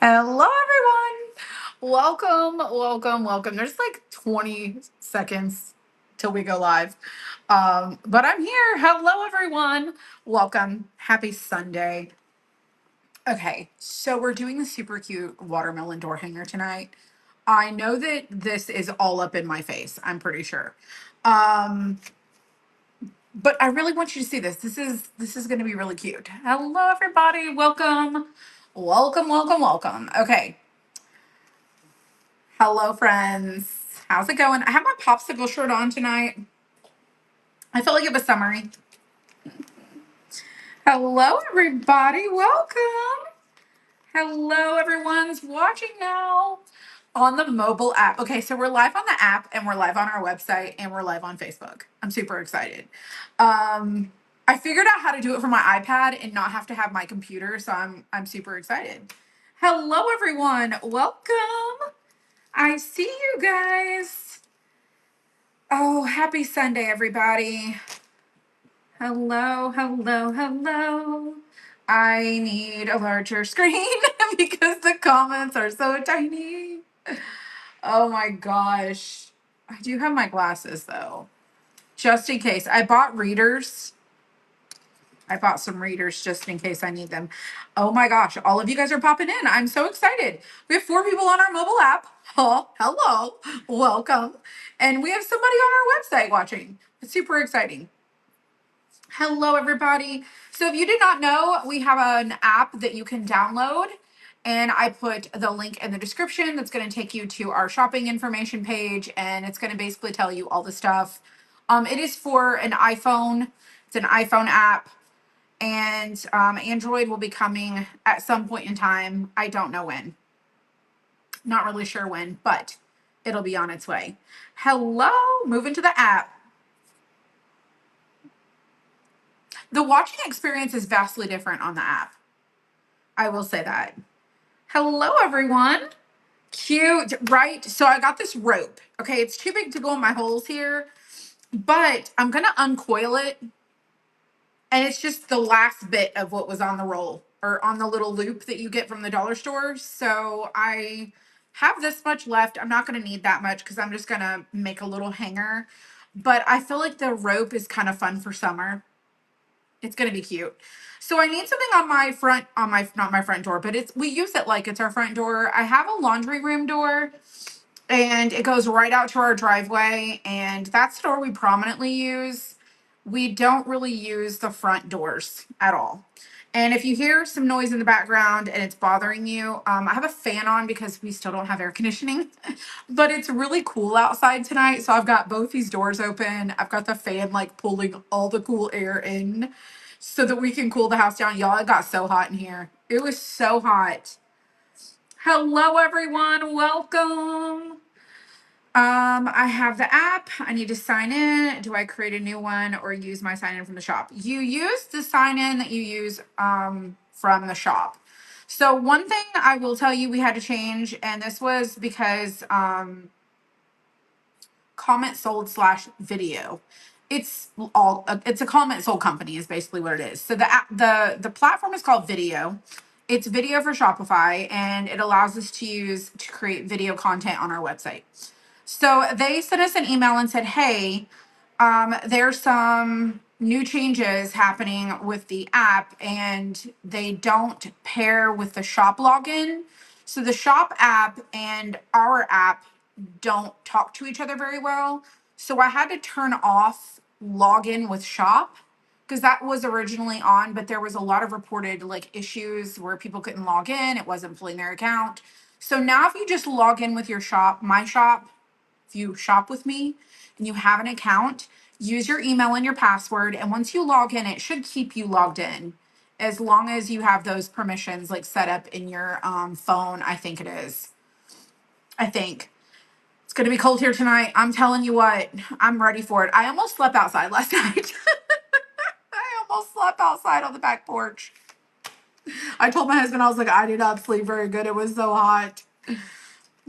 Hello, everyone. Welcome. There's like 20 seconds till we go live. But I'm here. Hello, everyone. Welcome. Happy Sunday. Okay, so we're doing the super cute watermelon door hanger tonight. I know that this is all up in my face, I'm pretty sure. Um, but I really want you to see this. This is gonna be really cute. Hello, everybody. Welcome. Okay. Hello, friends. How's it going? I have my popsicle shirt on tonight. I felt like it was summery. Hello, everybody. Welcome. Hello, everyone's watching now on the mobile app. Okay, so we're live on the app and we're live on our website and we're live on Facebook. I'm super excited. I figured out how to do it from my iPad and not have to have my computer, so I'm super excited. Hello, everyone. Welcome. I see you guys. Oh, happy Sunday, everybody. Hello. I need a larger screen because the comments are so tiny. Oh my gosh. I do have my glasses though, just in case. I bought readers. I bought some readers just in case I need them. Oh my gosh, all of you guys are popping in. I'm so excited. We have 4 people on our mobile app. Oh, hello. Welcome. And we have somebody on our website watching. It's super exciting. Hello, everybody. So, if you did not know, we have an app that you can download, and I put the link in the description. That's going to take you to our shopping information page, and it's going to basically tell you all the stuff. It is for an iPhone. It's an iPhone app, and Android will be coming at some point in time. I don't know when. Not really sure when, but it'll be on its way. Hello, moving to the app. The watching experience is vastly different on the app. I will say that. Hello, everyone. Cute, right? So I got this rope. Okay, it's too big to go in my holes here, but I'm going to uncoil it. And it's just the last bit of what was on the roll or on the little loop that you get from the dollar store. So I have this much left. I'm not going to need that much because I'm just going to make a little hanger. But I feel like the rope is kind of fun for summer. It's gonna be cute. So I need something on my front, on my not my front door, but we use it like it's our front door. I have a laundry room door and it goes right out to our driveway, and that's the door we prominently use. We don't really use the front doors at all. And if you hear some noise in the background and it's bothering you, I have a fan on because we still don't have air conditioning, but it's really cool outside tonight. So I've got both these doors open. I've got the fan like pulling all the cool air in so that we can cool the house down. Y'all, it got so hot in here. It was so hot. Hello, everyone. Welcome. I have the app. I need to sign in. Do I create a new one or use my sign in from the shop? You use the sign in that you use from the shop. So one thing I will tell you we had to change, and this was because comment sold slash video. It's a comment sold company is basically what it is. So the platform is called Video. It's video for Shopify, and it allows us to create video content on our website. So they sent us an email and said, hey, there's some new changes happening with the app and they don't pair with the shop login. So the shop app and our app don't talk to each other very well. So I had to turn off login with shop because that was originally on, but there was a lot of reported like issues where people couldn't log in. It wasn't pulling their account. So now if you just log in with your shop, my shop, if you shop with me and you have an account, use your email and your password. And once you log in, it should keep you logged in as long as you have those permissions like set up in your phone. I think it is. I think it's going to be cold here tonight. I'm telling you what, I'm ready for it. I almost slept outside last night. I almost slept outside on the back porch. I told my husband, I was like, I did not sleep very good. It was so hot.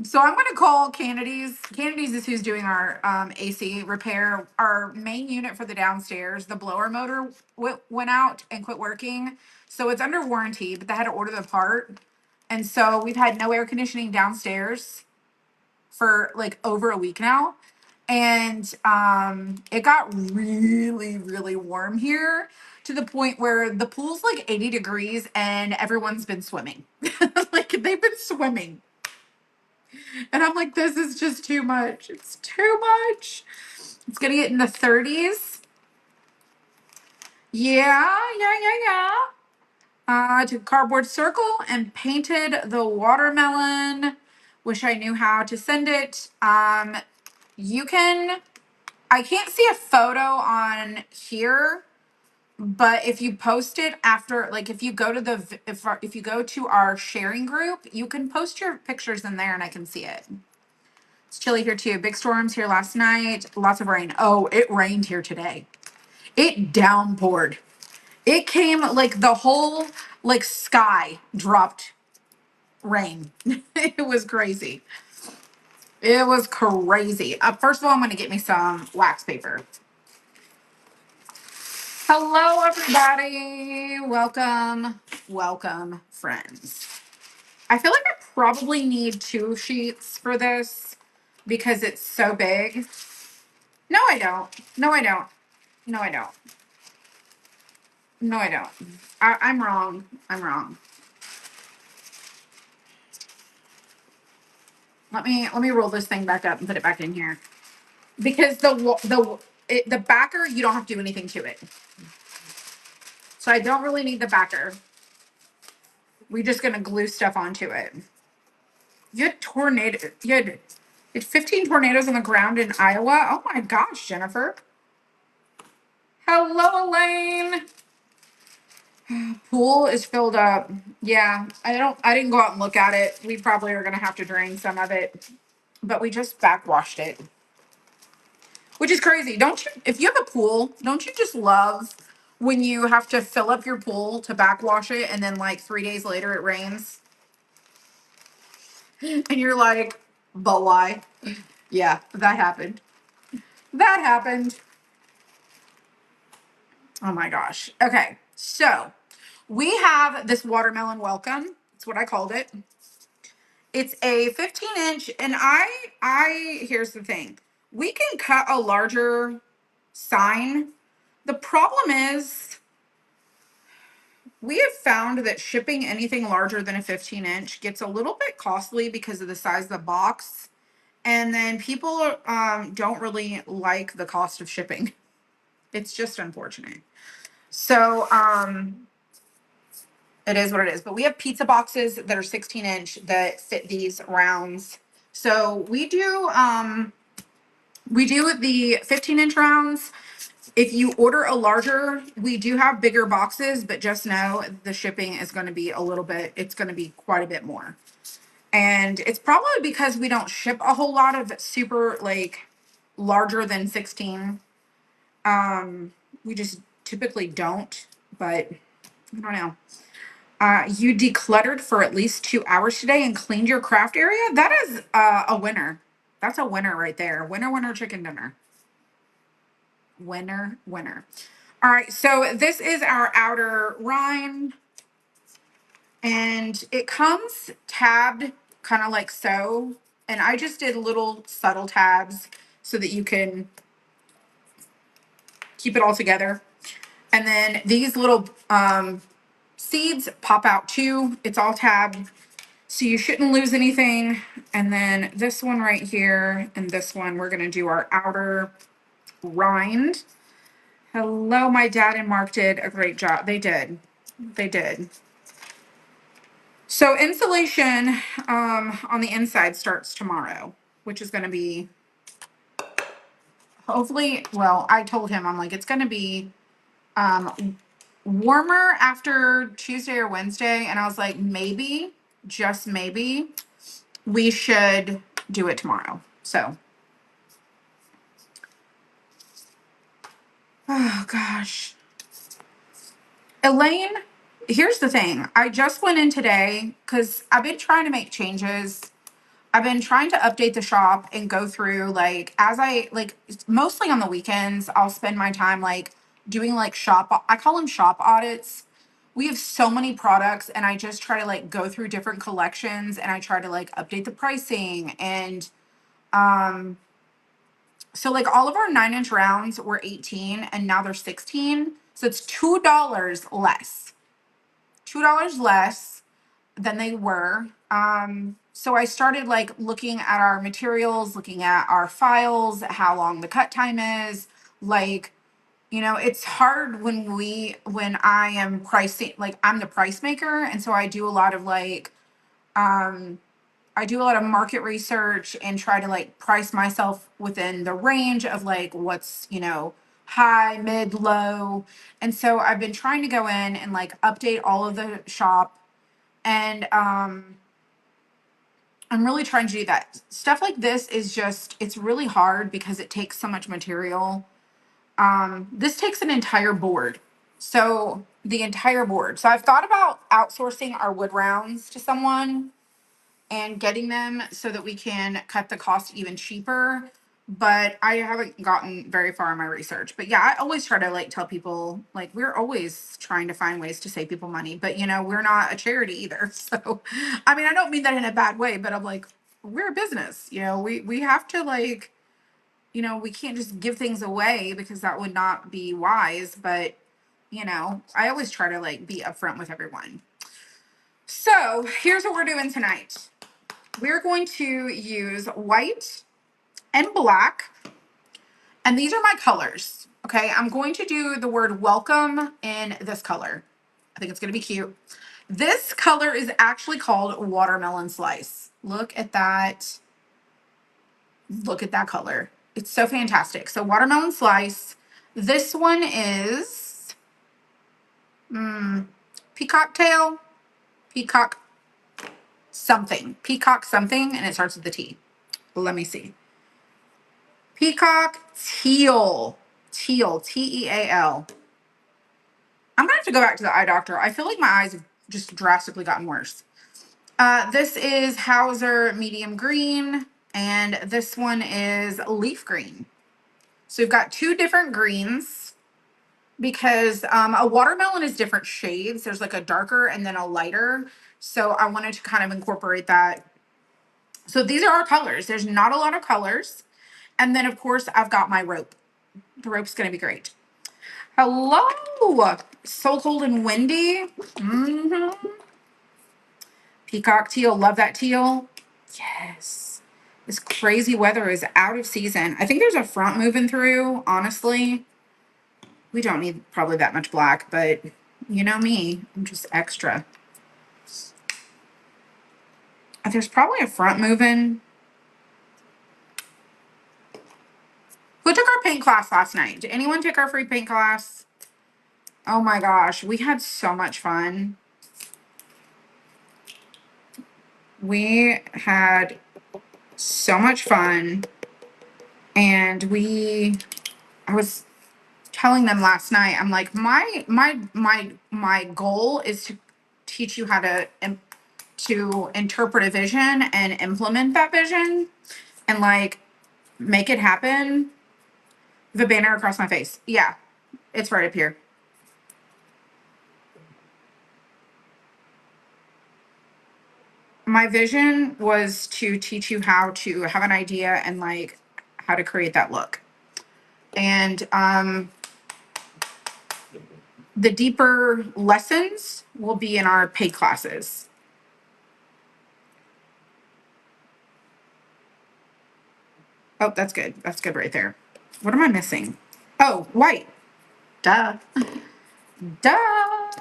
So I'm going to call Candides. Candides is who's doing our AC repair. Our main unit for the downstairs, the blower motor went out and quit working. So it's under warranty, but they had to order the part. And so we've had no air conditioning downstairs for like over a week now. And it got really, really warm here to the point where the pool's like 80 degrees and everyone's been swimming. Like they've been swimming. And I'm like, this is just too much. It's too much. It's gonna get in the 30s. Yeah. I took a cardboard circle and painted the watermelon. Wish I knew how to send it. You can, I can't see a photo on here, but if you post it after, like if you go to if you go to our sharing group, you can post your pictures in there and I can see it. It's chilly here too. Big storms here last night. Lots of rain. Oh, it rained here today. It downpoured. It came like the whole like sky dropped rain. It was crazy. It was crazy. First of all, I'm going to get me some wax paper. Hello, everybody. Welcome, friends. I feel like I probably need 2 sheets for this because it's so big. No, I don't. No, I don't. No, I don't. No, I don't. I'm wrong. I'm wrong. Let me roll this thing back up and put it back in here because the backer, you don't have to do anything to it. So I don't really need the backer. We're just gonna glue stuff onto it. You had 15 tornadoes on the ground in Iowa. Oh my gosh, Jennifer. Hello, Elaine. Pool is filled up. Yeah, I didn't go out and look at it. We probably are gonna have to drain some of it, but we just backwashed it. Which is crazy. Don't you, if you have a pool, don't you just love when you have to fill up your pool to backwash it and then like 3 days later it rains? And you're like, but why? Yeah, that happened. That happened. Oh my gosh. Okay. So we have this watermelon welcome. That's what I called it. It's a 15-inch, and here's the thing. We can cut a larger sign. The problem is we have found that shipping anything larger than a 15-inch gets a little bit costly because of the size of the box. And then people don't really like the cost of shipping. It's just unfortunate. So it is what it is. But we have pizza boxes that are 16-inch that fit these rounds. So we do the 15-inch rounds. If you order a larger, we do have bigger boxes, but just know the shipping is going to be it's going to be quite a bit more. And it's probably because we don't ship a whole lot of super like larger than 16. We just typically don't, but I don't know. You decluttered for at least 2 hours today and cleaned your craft area. That is a winner. That's a winner right there. Winner, chicken dinner. Winner. All right, so this is our outer rind, and it comes tabbed kind of like so. And I just did little subtle tabs so that you can keep it all together. And then these little seeds pop out too. It's all tabbed, so you shouldn't lose anything. And then this one right here and this one, we're gonna do our outer rind. Hello, my dad and Mark did a great job. They did. So insulation on the inside starts tomorrow, which is gonna be hopefully, well, I told him, I'm like, it's gonna be warmer after Tuesday or Wednesday. And I was like, maybe, just maybe, we should do it tomorrow. So, oh gosh. Elaine, here's the thing. I just went in today because I've been trying to make changes. I've been trying to update the shop and go through like as I like mostly on the weekends, I'll spend my time like doing like I call them shop audits, we have so many products, and I just try to like go through different collections, and I try to like update the pricing. And um so like all of our 9-inch rounds were 18 and now they're 16. So it's $2 less. $2 less than they were. So I started like looking at our materials, looking at our files, how long the cut time is. Like, it's hard when I am pricing, like I'm the price maker. And so I do a lot of like, I do a lot of market research and try to like price myself within the range of like what's, high, mid, low. And so I've been trying to go in and like update all of the shop. And I'm really trying to do that. Stuff like this is just, it's really hard because it takes so much material. This takes an entire board. So the entire board. So I've thought about outsourcing our wood rounds to someone and getting them so that we can cut the cost even cheaper. But I haven't gotten very far in my research. But yeah, I always try to like tell people, like, we're always trying to find ways to save people money. But we're not a charity either. So I mean, I don't mean that in a bad way, but I'm like, we're a business. We have to like, we can't just give things away because that would not be wise. But I always try to like be upfront with everyone. So here's what we're doing tonight. We're going to use white and black, and these are my colors. Okay, I'm going to do the word welcome in this color. I think it's going to be cute. This color is actually called watermelon slice. Look at that. Look at that color. It's so fantastic. So watermelon slice. This one is peacock tail, peacock something, and it starts with the T. Let me see. Peacock teal, Teal. I'm gonna have to go back to the eye doctor. I feel like my eyes have just drastically gotten worse. This is Hauser medium green, and this one is leaf green. So we've got two different greens because a watermelon is different shades. There's like a darker and then a lighter. So I wanted to kind of incorporate that. So these are our colors. There's not a lot of colors. And then of course I've got my rope. The rope's gonna be great. Hello. So cold and windy. Peacock teal. Love that teal. Yes. This crazy weather is out of season. I think there's a front moving through. Honestly, we don't need probably that much black, but you know me, I'm just extra. There's probably a front moving. Who took our paint class last night? Did anyone take our free paint class? Oh my gosh, we had so much fun. We had so much fun. And I was telling them last night, I'm like, my goal is to teach you how to interpret a vision and implement that vision and like make it happen. The banner across my face. Yeah, it's right up here. My vision was to teach you how to have an idea and like how to create that look. And the deeper lessons will be in our paid classes. Oh, that's good. That's good right there. What am I missing? Oh, white. Duh. Duh.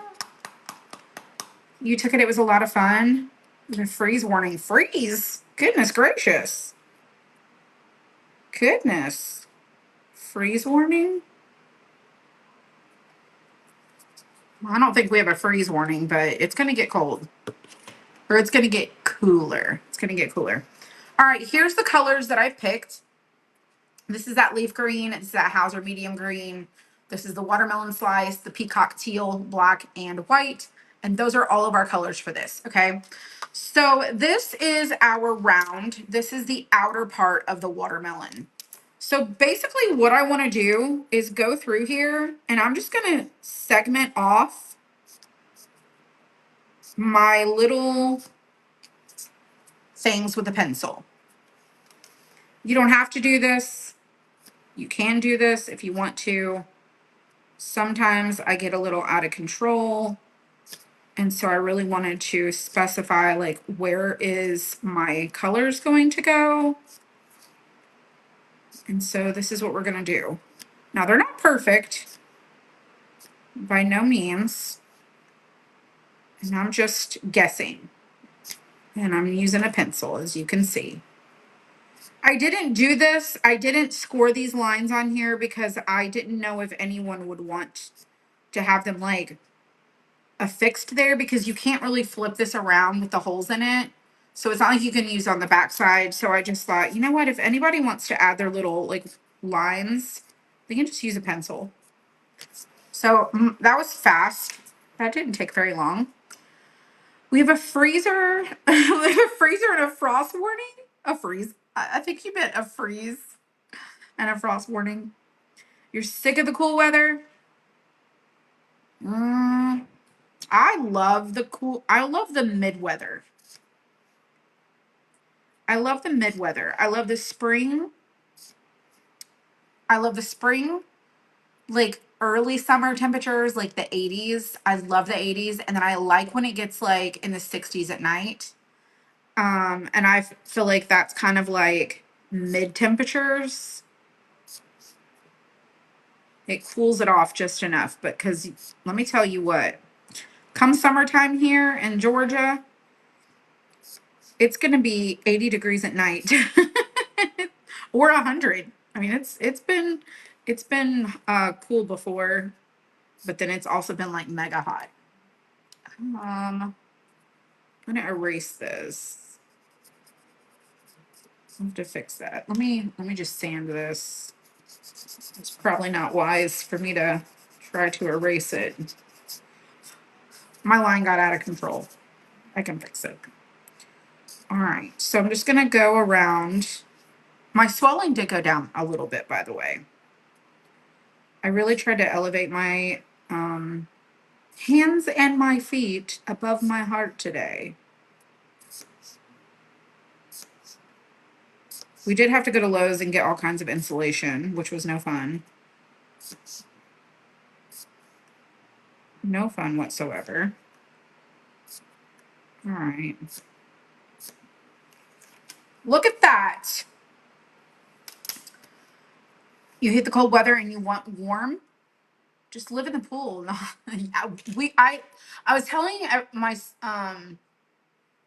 You took it. It was a lot of fun. The freeze warning. Freeze? Goodness gracious. Goodness. Freeze warning? I don't think we have a freeze warning, but it's going to get cold. Or it's going to get cooler. It's going to get cooler. All right, here's the colors that I've picked. This is that leaf green. This is that Hauser medium green. This is the watermelon slice, the peacock teal, black, and white. And those are all of our colors for this, okay? So this is our round. This is the outer part of the watermelon. So basically what I want to do is go through here and I'm just going to segment off my little things with a pencil. You don't have to do this. You can do this if you want to. Sometimes I get a little out of control. And so I really wanted to specify like where is my colors going to go. And so this is what we're going to do. Now they're not perfect by no means. And I'm just guessing. And I'm using a pencil, as you can see. I didn't do this. I didn't score these lines on here because I didn't know if anyone would want to have them like affixed there, because you can't really flip this around with the holes in it. So it's not like you can use on the back side. So I just thought, you know what, if anybody wants to add their little like lines, they can just use a pencil. So that was fast. That didn't take very long. We have a freezer. We have a freezer and a frost warning. A freeze. I think you meant a freeze and a frost warning. You're sick of the cool weather? I love the cool. I love the mid weather. I love the mid weather. I love the spring. I love the spring, like early summer temperatures, like the 80s. I love the 80s. And then I like when it gets like in the 60s at night. And I feel like that's kind of like mid temperatures. It cools it off just enough, but because let me tell you what, come summertime here in Georgia, it's going to be 80 degrees at night or 100. I mean, it's been cool before, but then it's also been like mega hot. I'm gonna erase this. I have to fix that. Let me just sand this. It's probably not wise for me to try to erase it. My line got out of control. I can fix it. All right, so I'm just gonna go around. My swelling did go down a little bit, by the way. I really tried to elevate my hands and my feet above my heart today. We did have to go to Lowe's and get all kinds of insulation, which was no fun. No fun whatsoever. All right. Look at that. You hate the cold weather and you want warm? Just live in the pool. No, I was telling my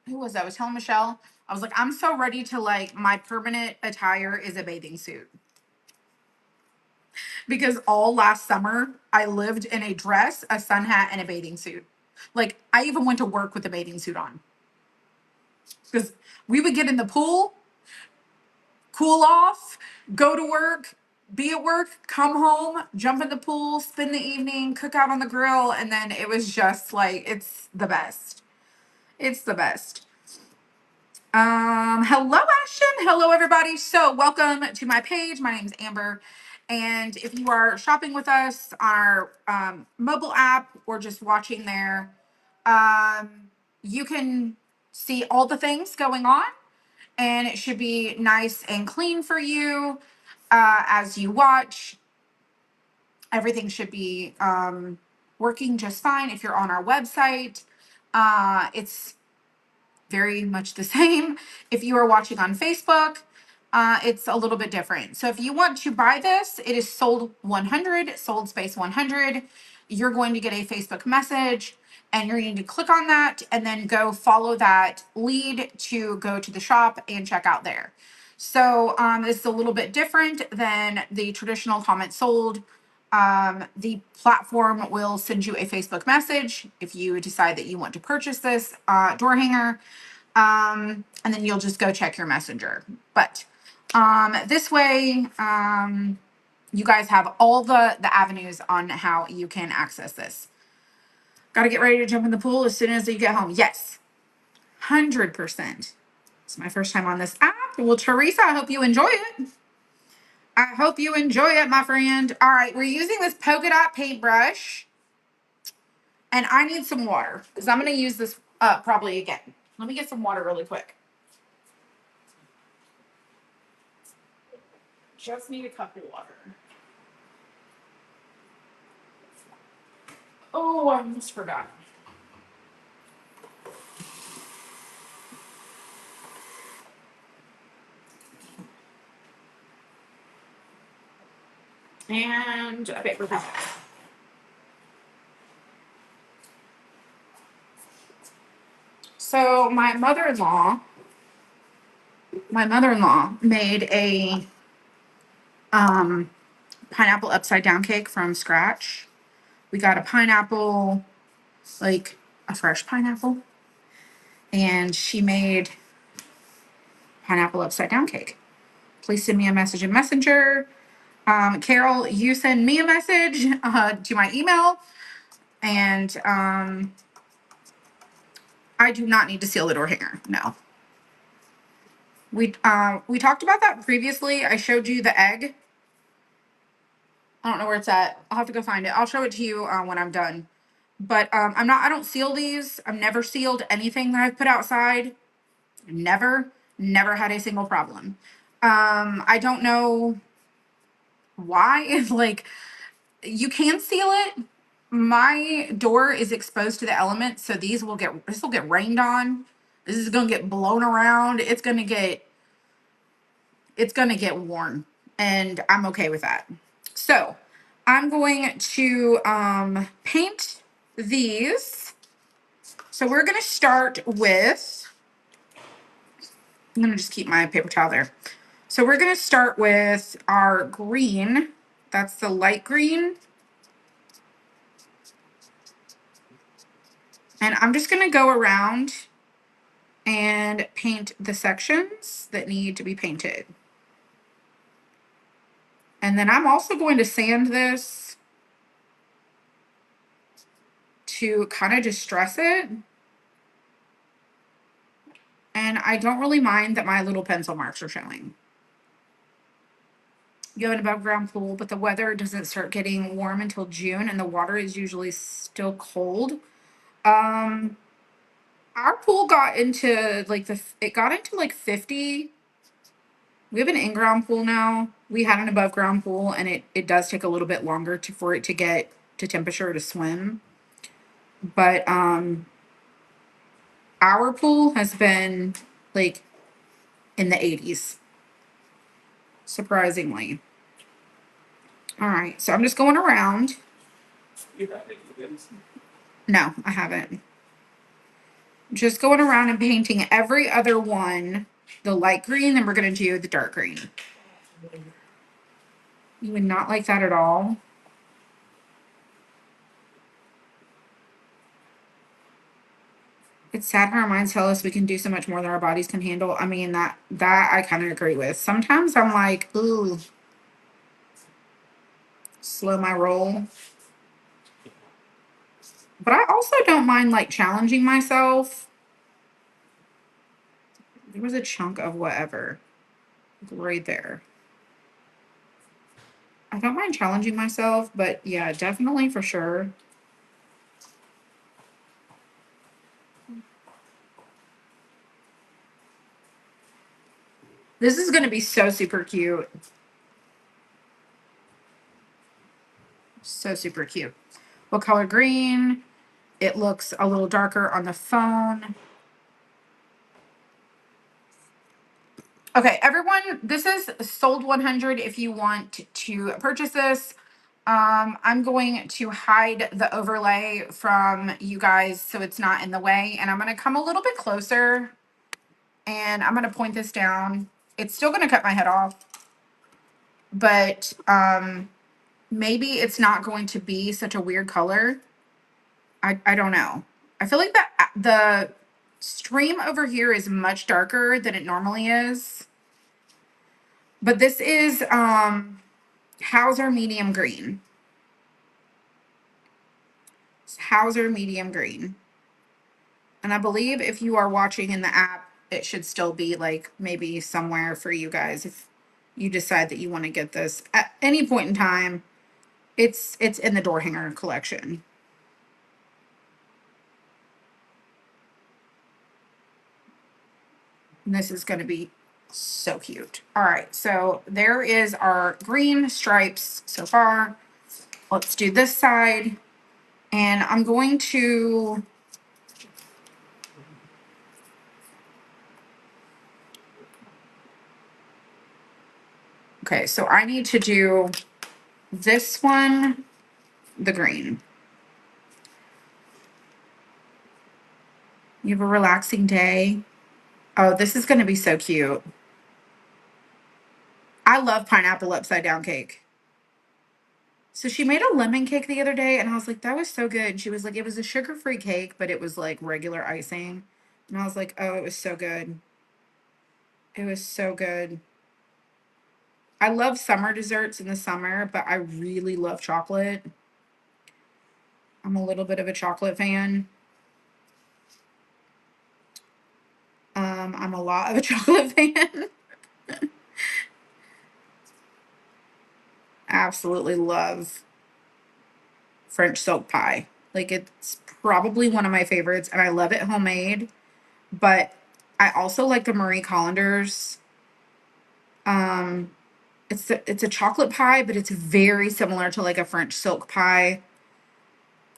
who was that? I was telling Michelle. I was like, I'm so ready to like my permanent attire is a bathing suit. Because all last summer I lived in a dress, a sun hat, and a bathing suit. Like I even went to work with a bathing suit on. Because we would get in the pool, cool off, go to work, be at work, come home, jump in the pool, spend the evening, cook out on the grill, and then it was just like it's the best. It's the best. Hello, Ashton. Hello, everybody. So, welcome to my page. My name is Amber. And if you are shopping with us on our mobile app or just watching there, you can see all the things going on, and it should be nice and clean for you as you watch. Everything should be working just fine. If you're on our website, it's very much the same. If you are watching on Facebook, it's a little bit different. So if you want to buy this, it is sold 100, sold space 100. You're going to get a Facebook message and you're going to click on that and then go follow that lead to go to the shop and check out there. So this is a little bit different than the traditional comment sold. The platform will send you a Facebook message if you decide that you want to purchase this door hanger. And then you'll just go check your messenger. But this way, you guys have all the avenues on how you can access this. Got to get ready to jump in the pool as soon as you get home. Yes, 100%. It's my first time on this app. Well, Teresa, I hope you enjoy it. I hope you enjoy it, my friend. All right, we're using this polka dot paintbrush. And I need some water because I'm going to use this Probably again. Let me get some water really quick. Just need a cup of water. Oh, I almost forgot. And a paper towel. So my mother-in-law made a pineapple upside down cake from scratch. We got a pineapple, like a fresh pineapple, and she made pineapple upside down cake. Please send me a message in Messenger. Carol, you send me a message to my email, and I do not need to seal the door hanger. No. We talked about that previously. I showed you the egg. I don't know where it's at. I'll have to go find it. I'll show it to you when I'm done. But I don't seal these. I've never sealed anything that I've put outside. Never had a single problem. I don't know why. Like, you can seal it. My door is exposed to the elements, so this will get rained on. This is gonna get blown around. It's gonna get worn, and I'm okay with that. So I'm going to paint these. So we're gonna start with, I'm gonna just keep my paper towel there. So we're gonna start with our green. That's the light green. And I'm just gonna go around and paint the sections that need to be painted. And then I'm also going to sand this to kind of distress it. And I don't really mind that my little pencil marks are showing. You have an above ground pool, but the weather doesn't start getting warm until June, and the water is usually still cold. Um, our pool got into like 50. We have an in-ground pool now. We had an above ground pool, and it does take a little bit longer for it to get to temperature to swim. But our pool has been like in the 80s, surprisingly. All right, so I'm just going around. No, I haven't. Just going around and painting every other one the light green, then we're going to do the dark green. You would not like that at all. It's sad how our minds tell us we can do so much more than our bodies can handle. I mean, that I kind of agree with. Sometimes I'm like, ooh, slow my roll. But I also don't mind like challenging myself. There was a chunk of whatever right there. I don't mind challenging myself, but yeah, definitely for sure. This is going to be so super cute. So super cute. What color green? It looks a little darker on the phone. Okay, everyone, this is sold 100 if you want to purchase this. I'm going to hide the overlay from you guys so it's not in the way. And I'm going to come a little bit closer and I'm going to point this down. It's still going to cut my head off, but maybe it's not going to be such a weird color. I don't know. I feel like the stream over here is much darker than it normally is. But this is Hauser medium green. It's Hauser medium green. And I believe if you are watching in the app, it should still be like maybe somewhere for you guys if you decide that you want to get this at any point in time. It's in the door hanger collection. And this is going to be so cute. All right, so there is our green stripes so far. Let's do this side. And I'm going to, okay, so I need to do this one, the green. You have a relaxing day. Oh, this is going to be so cute. I love pineapple upside down cake. So she made a lemon cake the other day, and I was like, that was so good. And she was like, it was a sugar-free cake, but it was like regular icing. And I was like, oh, it was so good. It was so good. I love summer desserts in the summer, but I really love chocolate. I'm a little bit of a chocolate fan. I'm a lot of a chocolate fan. Absolutely love French silk pie. Like it's probably one of my favorites, and I love it homemade. But I also like the Marie Collander's. Um, it's a chocolate pie, but it's very similar to like a French silk pie.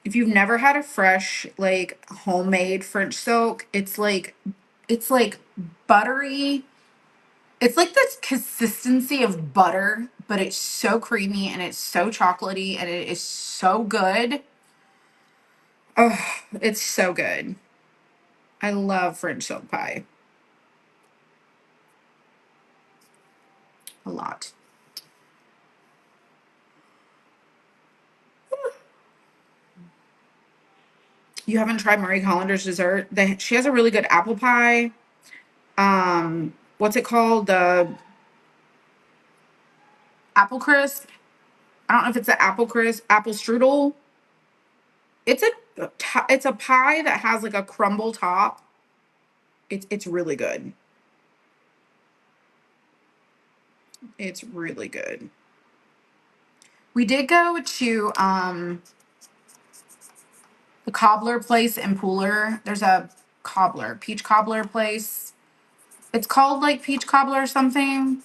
If you've never had a fresh like homemade French silk, it's like buttery. It's like this consistency of butter, but it's so creamy and it's so chocolatey and it is so good. Oh, it's so good. I love French silk pie a lot. You haven't tried Marie Hollander's dessert? She has a really good apple pie. What's it called? The apple crisp. I don't know if it's the apple crisp, apple strudel. It's it's a pie that has like a crumble top. It's really good. It's really good. We did go to the cobbler place in Pooler. There's a peach cobbler place. It's called like peach cobbler or something.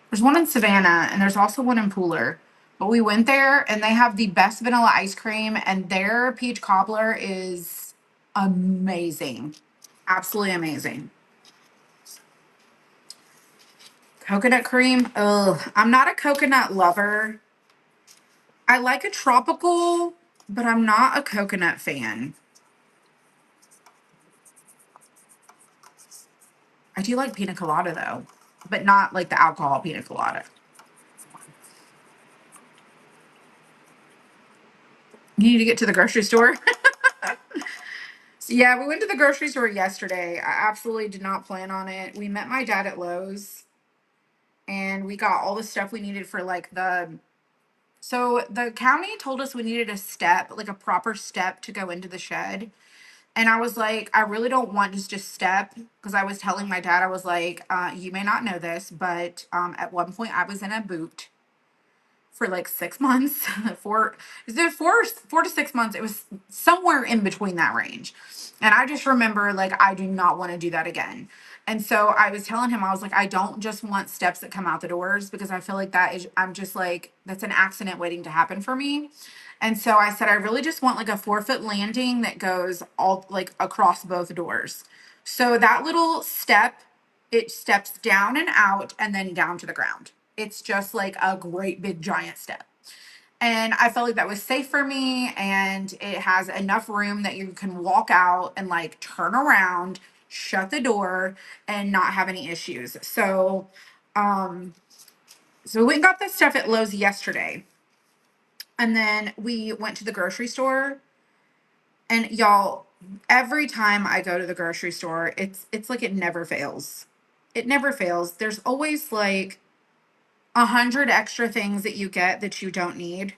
There's one in Savannah and there's also one in Pooler. But we went there and they have the best vanilla ice cream and their peach cobbler is amazing. Absolutely amazing. Coconut cream. Ugh. I'm not a coconut lover. I like a tropical, but I'm not a coconut fan. I do like pina colada though, but not like the alcohol pina colada. You need to get to the grocery store. So yeah, we went to the grocery store yesterday. I absolutely did not plan on it. We met my dad at Lowe's and we got all the stuff we needed for like so the county told us we needed a step, like a proper step to go into the shed. And I was like, I really don't want just a step because I was telling my dad, I was like, you may not know this, but at one point I was in a boot for like 6 months, four, is there 4 to 6 months? It was somewhere in between that range. And I just remember like, I do not want to do that again. And so I was telling him, I was like, I don't just want steps that come out the doors because I feel like I'm just like, that's an accident waiting to happen for me. And so I said, I really just want like a 4 foot landing that goes all like across both doors. So that little step, it steps down and out and then down to the ground. It's just like a great big giant step. And I felt like that was safe for me. And it has enough room that you can walk out and like turn around, shut the door, and not have any issues. Um, so we went and got this stuff at Lowe's yesterday. And then we went to the grocery store. And y'all, every time I go to the grocery store, it's like it never fails. It never fails. There's always like 100 extra things that you get that you don't need.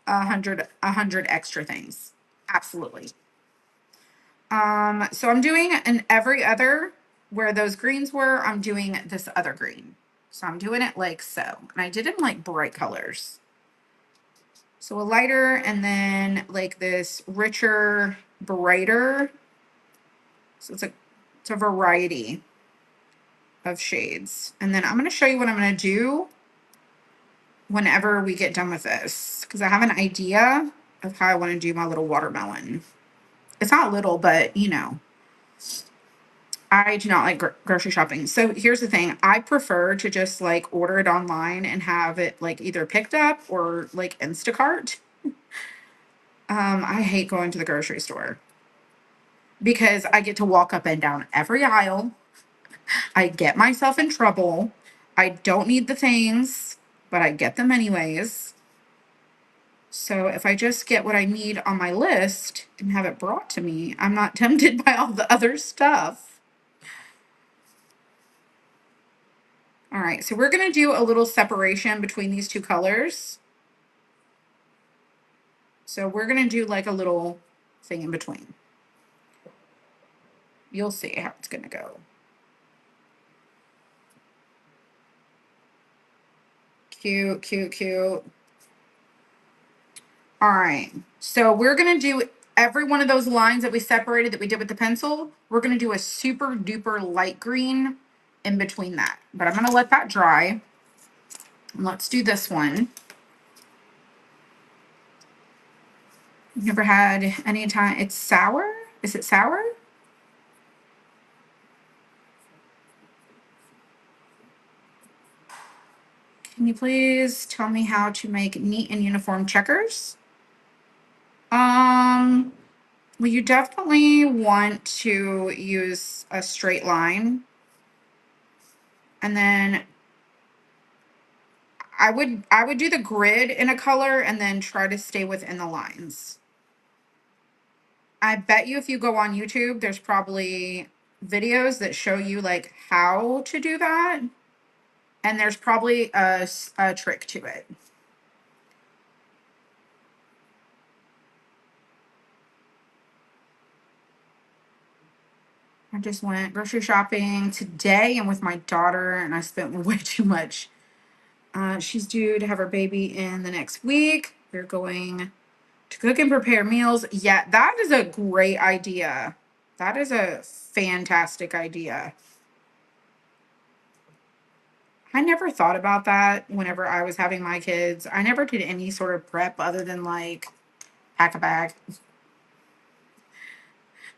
A hundred extra things. Absolutely. So I'm doing an every other where those greens were, I'm doing this other green. So I'm doing it like so. And I did it in like bright colors. So a lighter and then like this richer, brighter. So it's a variety of shades. And then I'm going to show you what I'm going to do whenever we get done with this, because I have an idea of how I want to do my little watermelon. It's not little, but you know, I do not like grocery shopping. So here's the thing. I prefer to just like order it online and have it like either picked up or like Instacart. I hate going to the grocery store because I get to walk up and down every aisle. I get myself in trouble. I don't need the things, but I get them anyways. So if I just get what I need on my list and have it brought to me, I'm not tempted by all the other stuff. All right, so we're gonna do a little separation between these two colors. So we're gonna do like a little thing in between. You'll see how it's gonna go. Cute, cute, cute. All right, so we're gonna do every one of those lines that we separated that we did with the pencil. We're gonna do a super duper light green in between that, but I'm gonna let that dry. And let's do this one. Never had any time. It's sour. Is it sour? Can you please tell me how to make neat and uniform checkers? Um, well, you definitely want to use a straight line. And then I would do the grid in a color and then try to stay within the lines. I bet you if you go on YouTube, there's probably videos that show you like how to do that. And there's probably a trick to it. I just went grocery shopping today and with my daughter, and I spent way too much. She's due to have her baby in the next week. We're going to cook and prepare meals. Yeah, that is a great idea. That is a fantastic idea. I never thought about that whenever I was having my kids. I never did any sort of prep other than like pack a bag.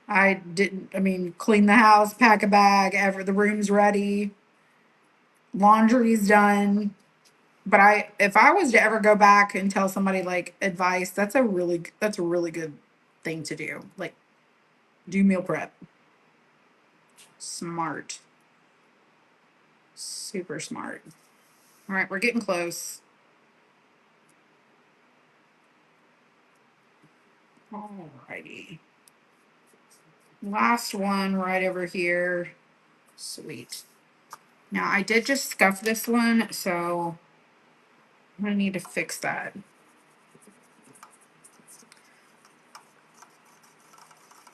I didn't, I mean, clean the house, pack a bag, ever the room's ready, laundry's done. But if I was to ever go back and tell somebody like advice, that's a really good thing to do. Like do meal prep. Smart. Super smart. All right, we're getting close. All righty. Last one right over here. Sweet. Now I did just scuff this one, so I'm gonna need to fix that.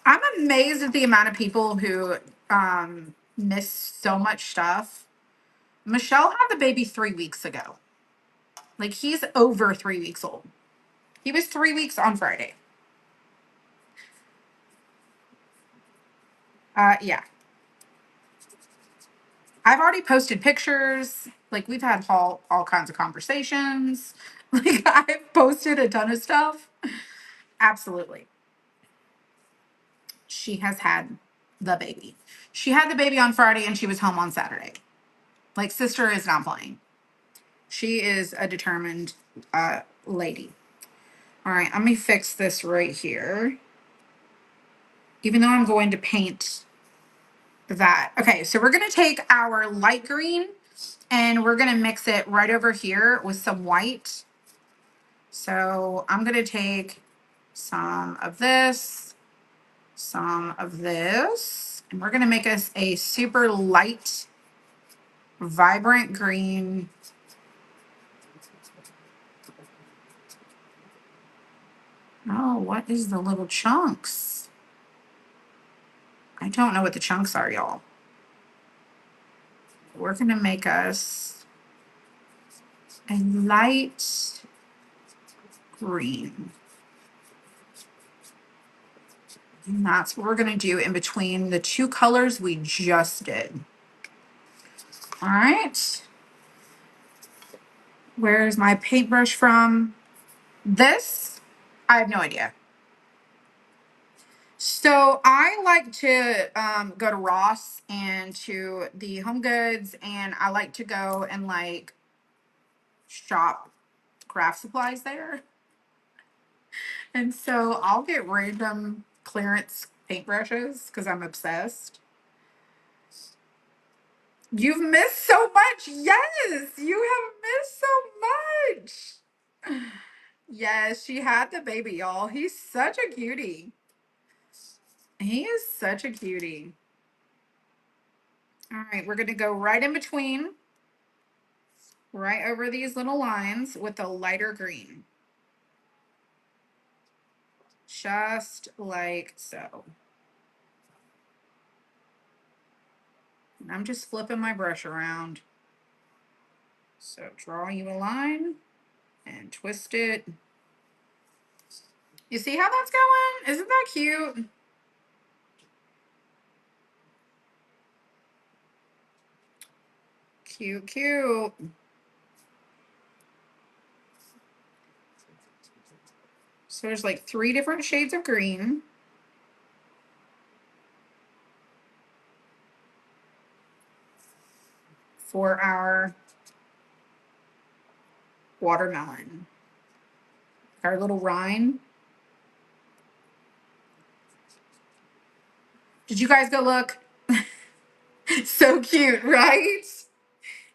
I'm amazed at the amount of people who miss so much stuff. Michelle had the baby 3 weeks ago. Like he's over 3 weeks old. He was 3 weeks on Friday. Yeah. I've already posted pictures. Like we've had all kinds of conversations. Like I've posted a ton of stuff. Absolutely. She has had the baby. She had the baby on Friday and she was home on Saturday. Like sister is not playing. She is a determined lady. All right, let me fix this right here. Even though I'm going to paint that. Okay, so we're going to take our light green and we're going to mix it right over here with some white. So I'm going to take some of this, some of this, and we're going to make us a super light, vibrant green. Oh, what is the little chunks? I don't know what the chunks are, y'all. We're going to make us a light green. And that's what we're gonna do in between the two colors we just did. All right. Where's my paintbrush from? This, I have no idea. So I like to go to Ross and to the Home Goods, and I like to go and like shop craft supplies there. And so I'll get random clearance paintbrushes because I'm obsessed. You've missed so much. Yes, you have missed so much. Yes, she had the baby, y'all. He's such a cutie. He is such a cutie. All right, we're going to go right in between, right over these little lines with a lighter green. Just like so. And I'm just flipping my brush around. So draw you a line and twist it. You see how that's going? Isn't that cute? Cute, cute. So there's like 3 different shades of green. For our watermelon. Our little rind. Did you guys go look? So cute, right?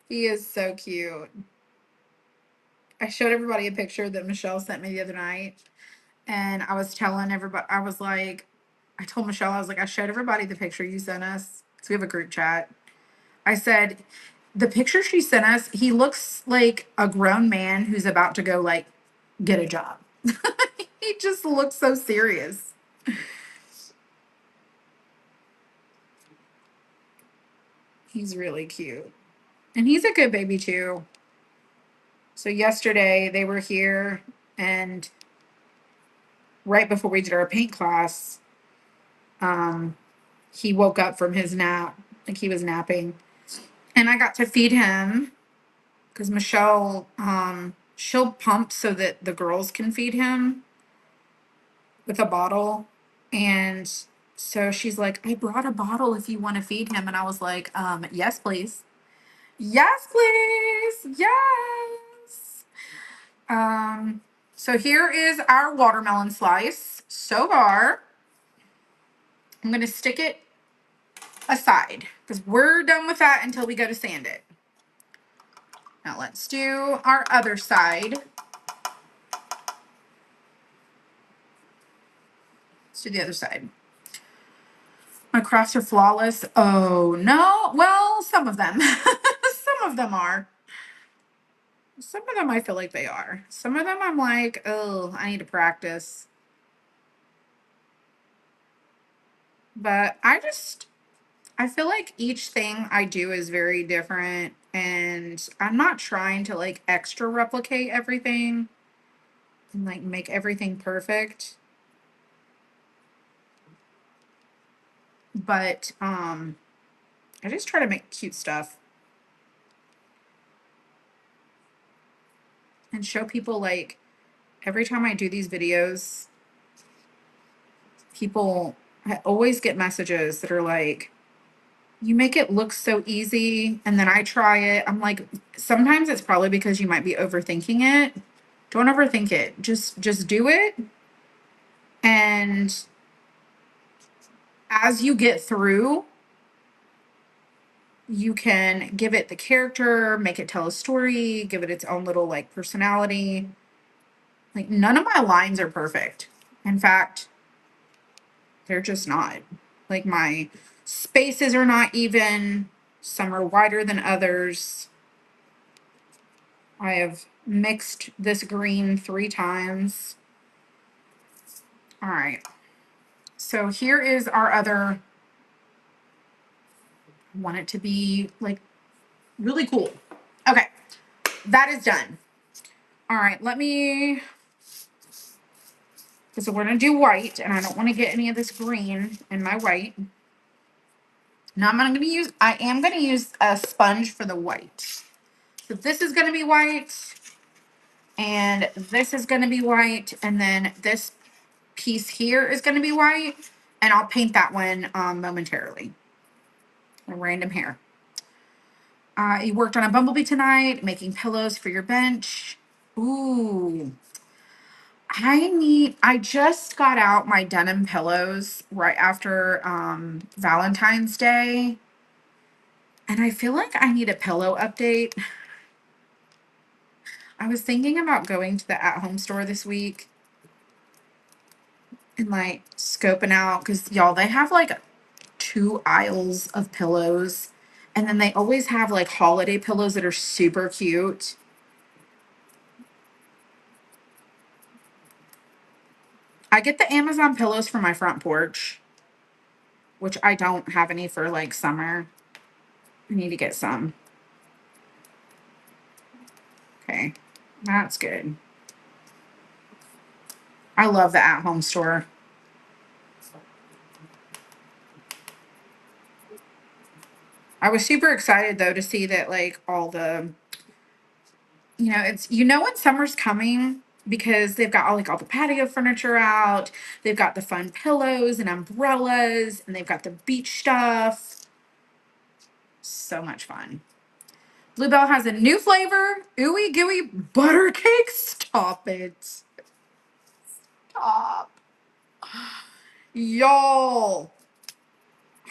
He is so cute. I showed everybody a picture that Michelle sent me the other night. And I was telling everybody, I told Michelle, I was like, I showed everybody the picture you sent us. So we have a group chat. I said, the picture she sent us, he looks like a grown man who's about to go like get a job. He just looks so serious. He's really cute. And he's a good baby too. So yesterday they were here and right before we did our paint class, he woke up from his nap, like he was napping. And I got to feed him because Michelle, she'll pump so that the girls can feed him with a bottle. And so she's like, I brought a bottle if you want to feed him. And I was like, yes, please. Yes, please. Yes. So here is our watermelon slice. So far, I'm going to stick it aside because we're done with that until we go to sand it. Now let's do our other side. Let's do the other side. My crafts are flawless. Oh no. Well, some of them. Some of them are. Some of them I feel like they are. Some of them I'm like, oh, I need to practice. But I feel like each thing I do is very different. And I'm not trying to like extra replicate everything and like make everything perfect. But I just try to make cute stuff and show people like every time I do these videos, people I always get messages that are like, you make it look so easy. And then I try it. I'm like, sometimes it's probably because you might be overthinking it. Don't overthink it. Just do it. And as you get through, you can give it the character, make it tell a story, give it its own little like personality. Like none of my lines are perfect. In fact, they're just not. Like my spaces are not even. Some are wider than others. I have mixed this green 3 times. All right. So here is our other. I want it to be like really cool. Okay. That is done. All right. Let me because we're going to do white and I don't want to get any of this green in my white. Now I am going to use a sponge for the white. So this is going to be white and this is going to be white. And then this piece here is going to be white and I'll paint that one momentarily. A random hair. You worked on a bumblebee tonight, making pillows for your bench. Ooh. I just got out my denim pillows right after Valentine's Day. And I feel like I need a pillow update. I was thinking about going to the at-home store this week and like scoping out because y'all, they have like 2 aisles of pillows. And then they always have like holiday pillows that are super cute. I get the Amazon pillows for my front porch, which I don't have any for like summer. I need to get some. Okay, that's good. I love the at-home store. I was super excited though to see that like all the, it's when summer's coming because they've got all the patio furniture out. They've got the fun pillows and umbrellas and they've got the beach stuff. So much fun. Bluebell has a new flavor, ooey gooey butter cake. Stop it. Stop. Y'all.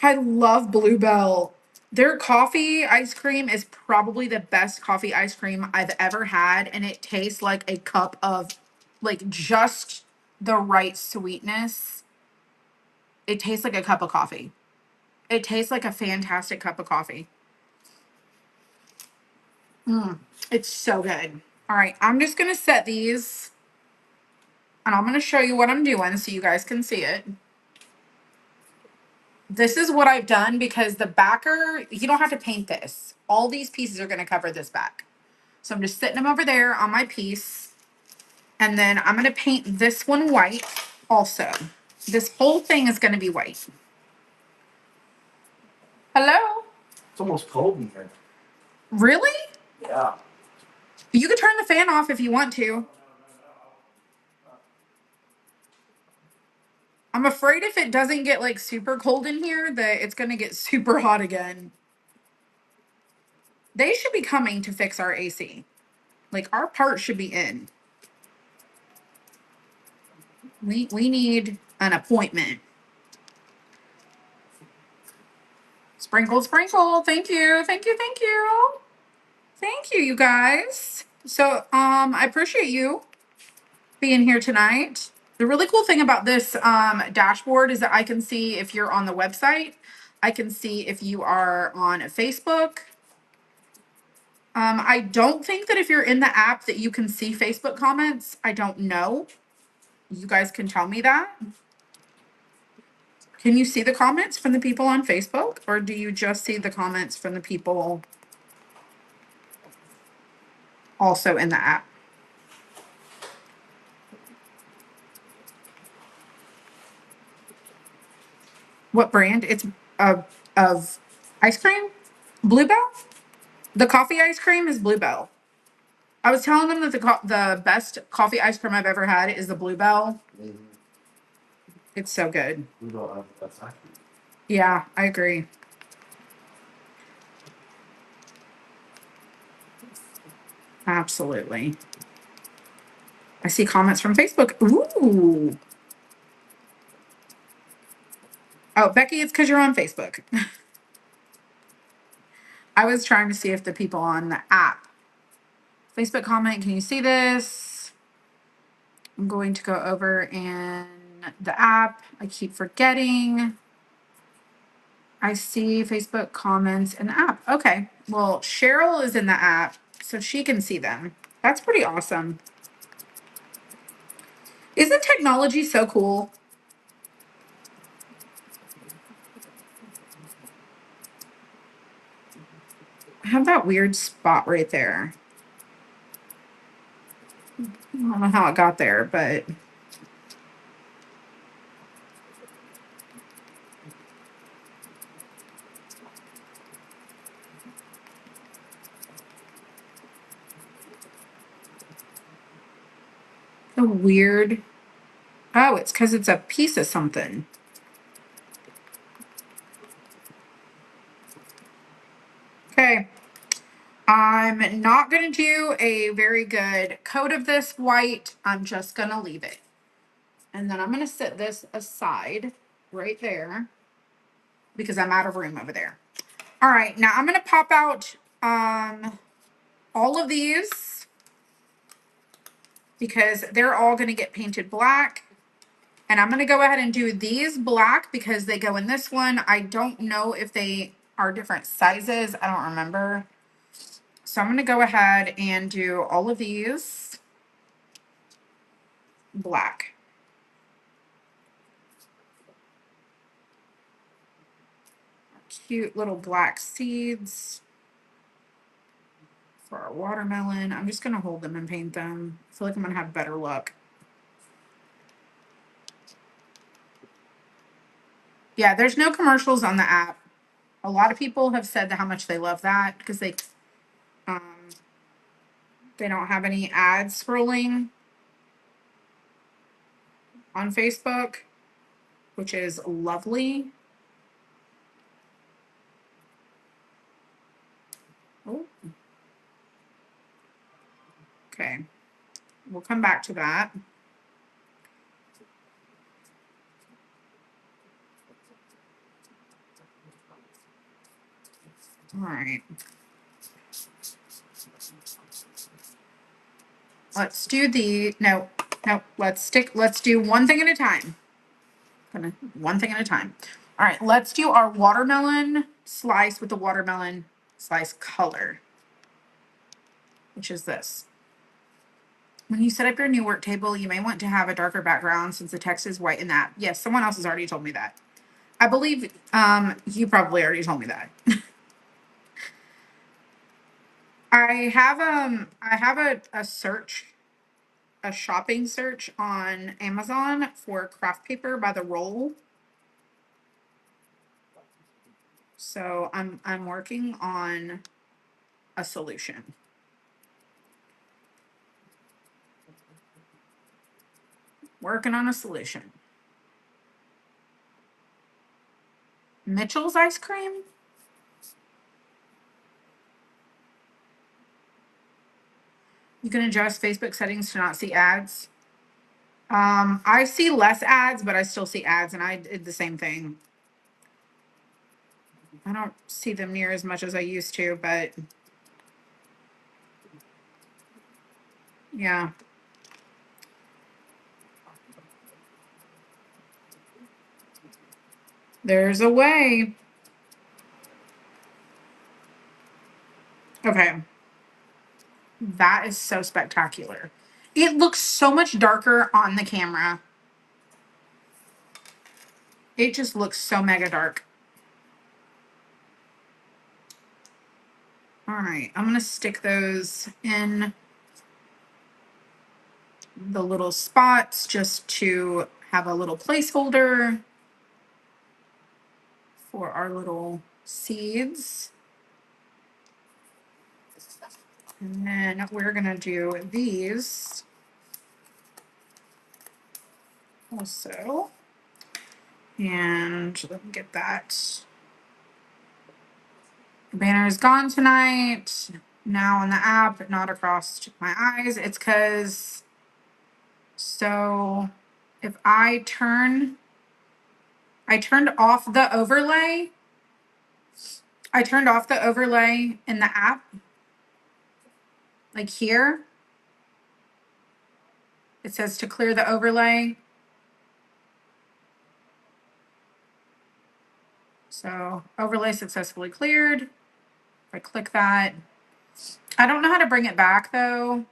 I love Bluebell. Their coffee ice cream is probably the best coffee ice cream I've ever had. And it tastes like a cup of, like, just the right sweetness. It tastes like a cup of coffee. It tastes like a fantastic cup of coffee. It's so good. All right, I'm just going to set these and I'm going to show you what I'm doing so you guys can see it. This is what I've done because the backer, you don't have to paint this. All these pieces are going to cover this back. So I'm just setting them over there on my piece. And then I'm going to paint this one white also. This whole thing is going to be white. Hello? It's almost cold in here. Really? Yeah. You could turn the fan off if you want to. I'm afraid if it doesn't get like super cold in here that it's going to get super hot again. They should be coming to fix our AC. Like our part should be in. We need an appointment. Sprinkle, sprinkle. Thank you. Thank you. Thank you. Thank you, you guys. So I appreciate you being here tonight. The really cool thing about this dashboard is that I can see if you're on the website. I can see if you are on Facebook. I don't think that if you're in the app that you can see Facebook comments. I don't know. You guys can tell me that. Can you see the comments from the people on Facebook, or do you just see the comments from the people also in the app? What brand? It's of ice cream? Bluebell? The coffee ice cream is Bluebell. I was telling them that the best coffee ice cream I've ever had is the Bluebell. Mm-hmm. It's so good. That's accurate. Yeah, I agree. Absolutely. I see comments from Facebook. Ooh. Oh, Becky, it's because you're on Facebook. I was trying to see if the people on the app. Facebook comment, can you see this? I'm going to go over in the app. I keep forgetting. I see Facebook comments in the app. Okay. Well, Cheryl is in the app, so she can see them. That's pretty awesome. Isn't technology so cool? I have that weird spot right there. I don't know how it got there, but The weird. Oh, it's because it's a piece of something. Okay. I'm not going to do a very good coat of this white. I'm just going to leave it. And then I'm going to set this aside right there because I'm out of room over there. All right. Now I'm going to pop out all of these because they're all going to get painted black. And I'm going to go ahead and do these black because they go in this one. I don't know if they are different sizes. I don't remember. So I'm going to go ahead and do all of these black. Cute little black seeds for our watermelon. I'm just going to hold them and paint them. I feel like I'm going to have better luck. Yeah, there's no commercials on the app. A lot of people have said how much they love that because um, they don't have any ads scrolling on Facebook, which is lovely. Oh, okay. We'll come back to that. All right. Let's do let's do one thing at a time. One thing at a time. All right, let's do our watermelon slice with the watermelon slice color, which is this. When you set up your new work table, you may want to have a darker background since the text is white in that. Yes, someone else has already told me that. I believe you probably already told me that. I have a search, a shopping search on Amazon for craft paper by the roll. So I'm working on a solution. Working on a solution. Mitchell's ice cream? You can adjust Facebook settings to not see ads. I see less ads, but I still see ads, and I did the same thing. I don't see them near as much as I used to, but yeah. There's a way. Okay. That is so spectacular. It looks so much darker on the camera. It just looks so mega dark. All right, I'm gonna stick those in the little spots just to have a little placeholder for our little seeds. And then we're gonna do these also. And let me get that. The banner is gone tonight. Now on the app, not across my eyes. It's because, so if I turned off the overlay. I turned off the overlay in the app. Like here. It says to clear the overlay. So overlay successfully cleared. If I click that. I don't know how to bring it back though.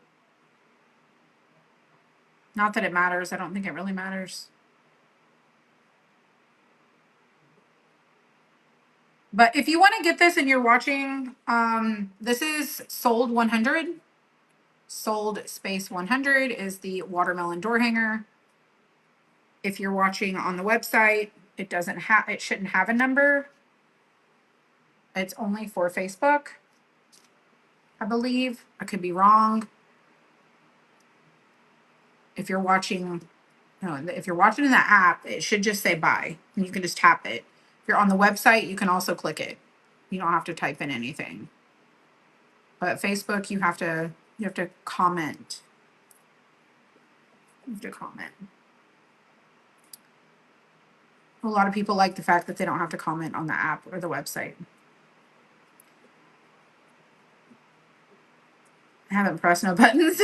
Not that it matters. I don't think it really matters. But if you want to get this and you're watching, this is sold 100. Sold space 100 is the watermelon door hanger. If you're watching on the website, it shouldn't have a number. It's only for Facebook, I believe. I could be wrong. If you're watching, no, if you're watching in the app, it should just say bye, and you can just tap it. If you're on the website, you can also click it. You don't have to type in anything. But Facebook, you have to comment. You have to comment. A lot of people like the fact that they don't have to comment on the app or the website. I haven't pressed no buttons.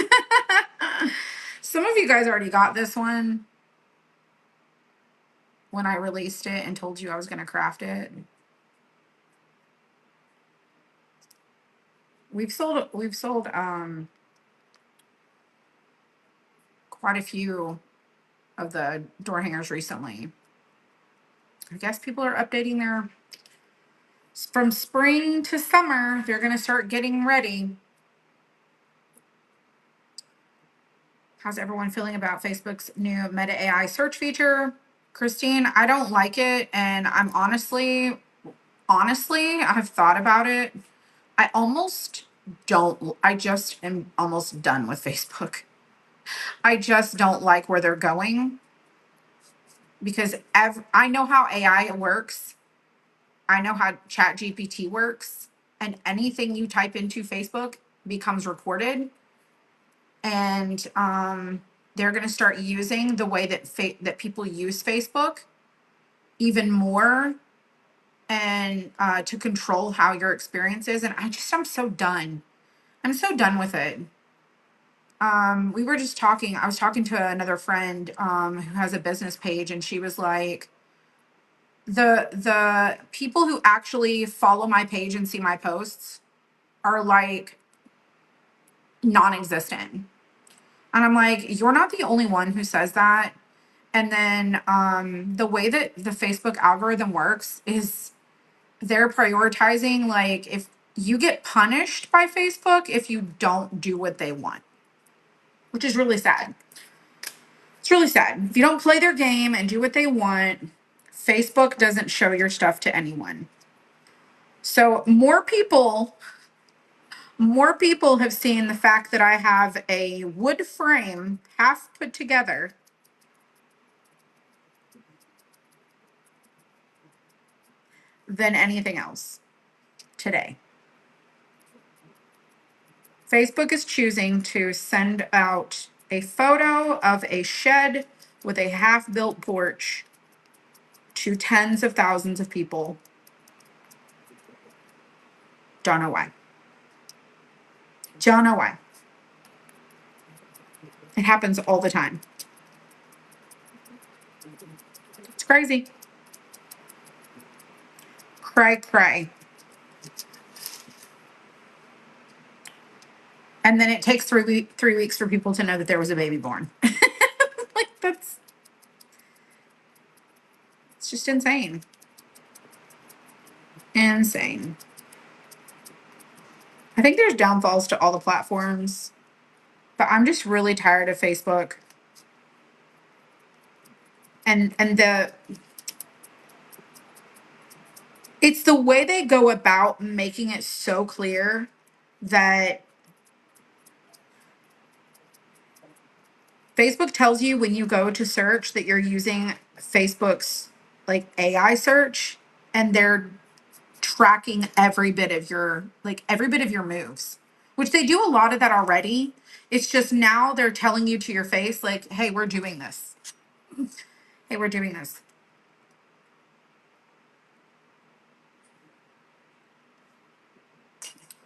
Some of you guys already got this one when I released it and told you I was going to craft it. We've sold quite a few of the door hangers recently. I guess people are updating their from spring to summer, they're going to start getting ready. How's everyone feeling about Facebook's new Meta AI search feature? Christine, I don't like it, and I'm honestly, I've thought about it. I almost don't. I just am almost done with Facebook. I just don't like where they're going because I know how AI works. I know how Chat GPT works, and anything you type into Facebook becomes recorded. And they're going to start using the way that people use Facebook even more, and to control how your experience is. And I'm so done. I'm so done with it. We were just talking. I was talking to another friend who has a business page, and she was like, the people who actually follow my page and see my posts are like non-existent. And I'm like, you're not the only one who says that. And then the way that the Facebook algorithm works is they're prioritizing, like, if you get punished by Facebook if you don't do what they want, which is really sad. It's really sad. If you don't play their game and do what they want, Facebook doesn't show your stuff to anyone. So more people have seen the fact that I have a wood frame half put together than anything else today. Facebook is choosing to send out a photo of a shed with a half-built porch to tens of thousands of people. Don't know why. Don't know why. It happens all the time. It's crazy. Cray, cray. And then it takes 3 weeks for people to know that there was a baby born. Like, it's just insane. Insane. I think there's downfalls to all the platforms, but I'm just really tired of Facebook. And it's the way they go about making it so clear that Facebook tells you when you go to search that you're using Facebook's like AI search, and they're tracking every bit of your moves, which they do a lot of that already. It's just now they're telling you to your face, like, hey, we're doing this. Hey, we're doing this.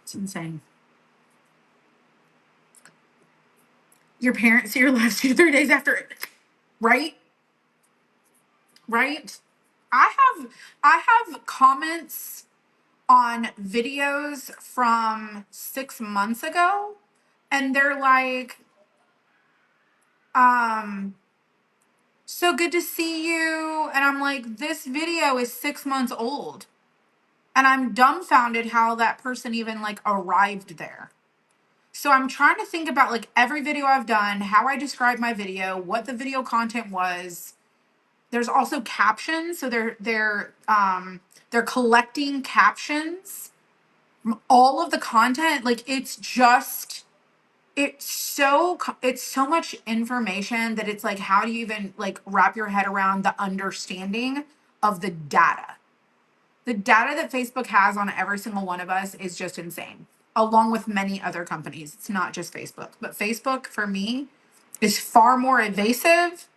It's insane. Your parents see your live 2 3 days after it, right? Right? I have I have comments on videos from 6 months ago, and they're like, so good to see you. And I'm like, this video is 6 months old. And I'm dumbfounded how that person even like arrived there. So I'm trying to think about like every video I've done, how I describe my video, what the video content was. There's also captions, so they're collecting captions from all of the content. Like, it's just it's so much information that it's like, how do you even like wrap your head around the understanding of the data? The data that Facebook has on every single one of us is just insane, along with many other companies. It's not just Facebook, but Facebook for me is far more invasive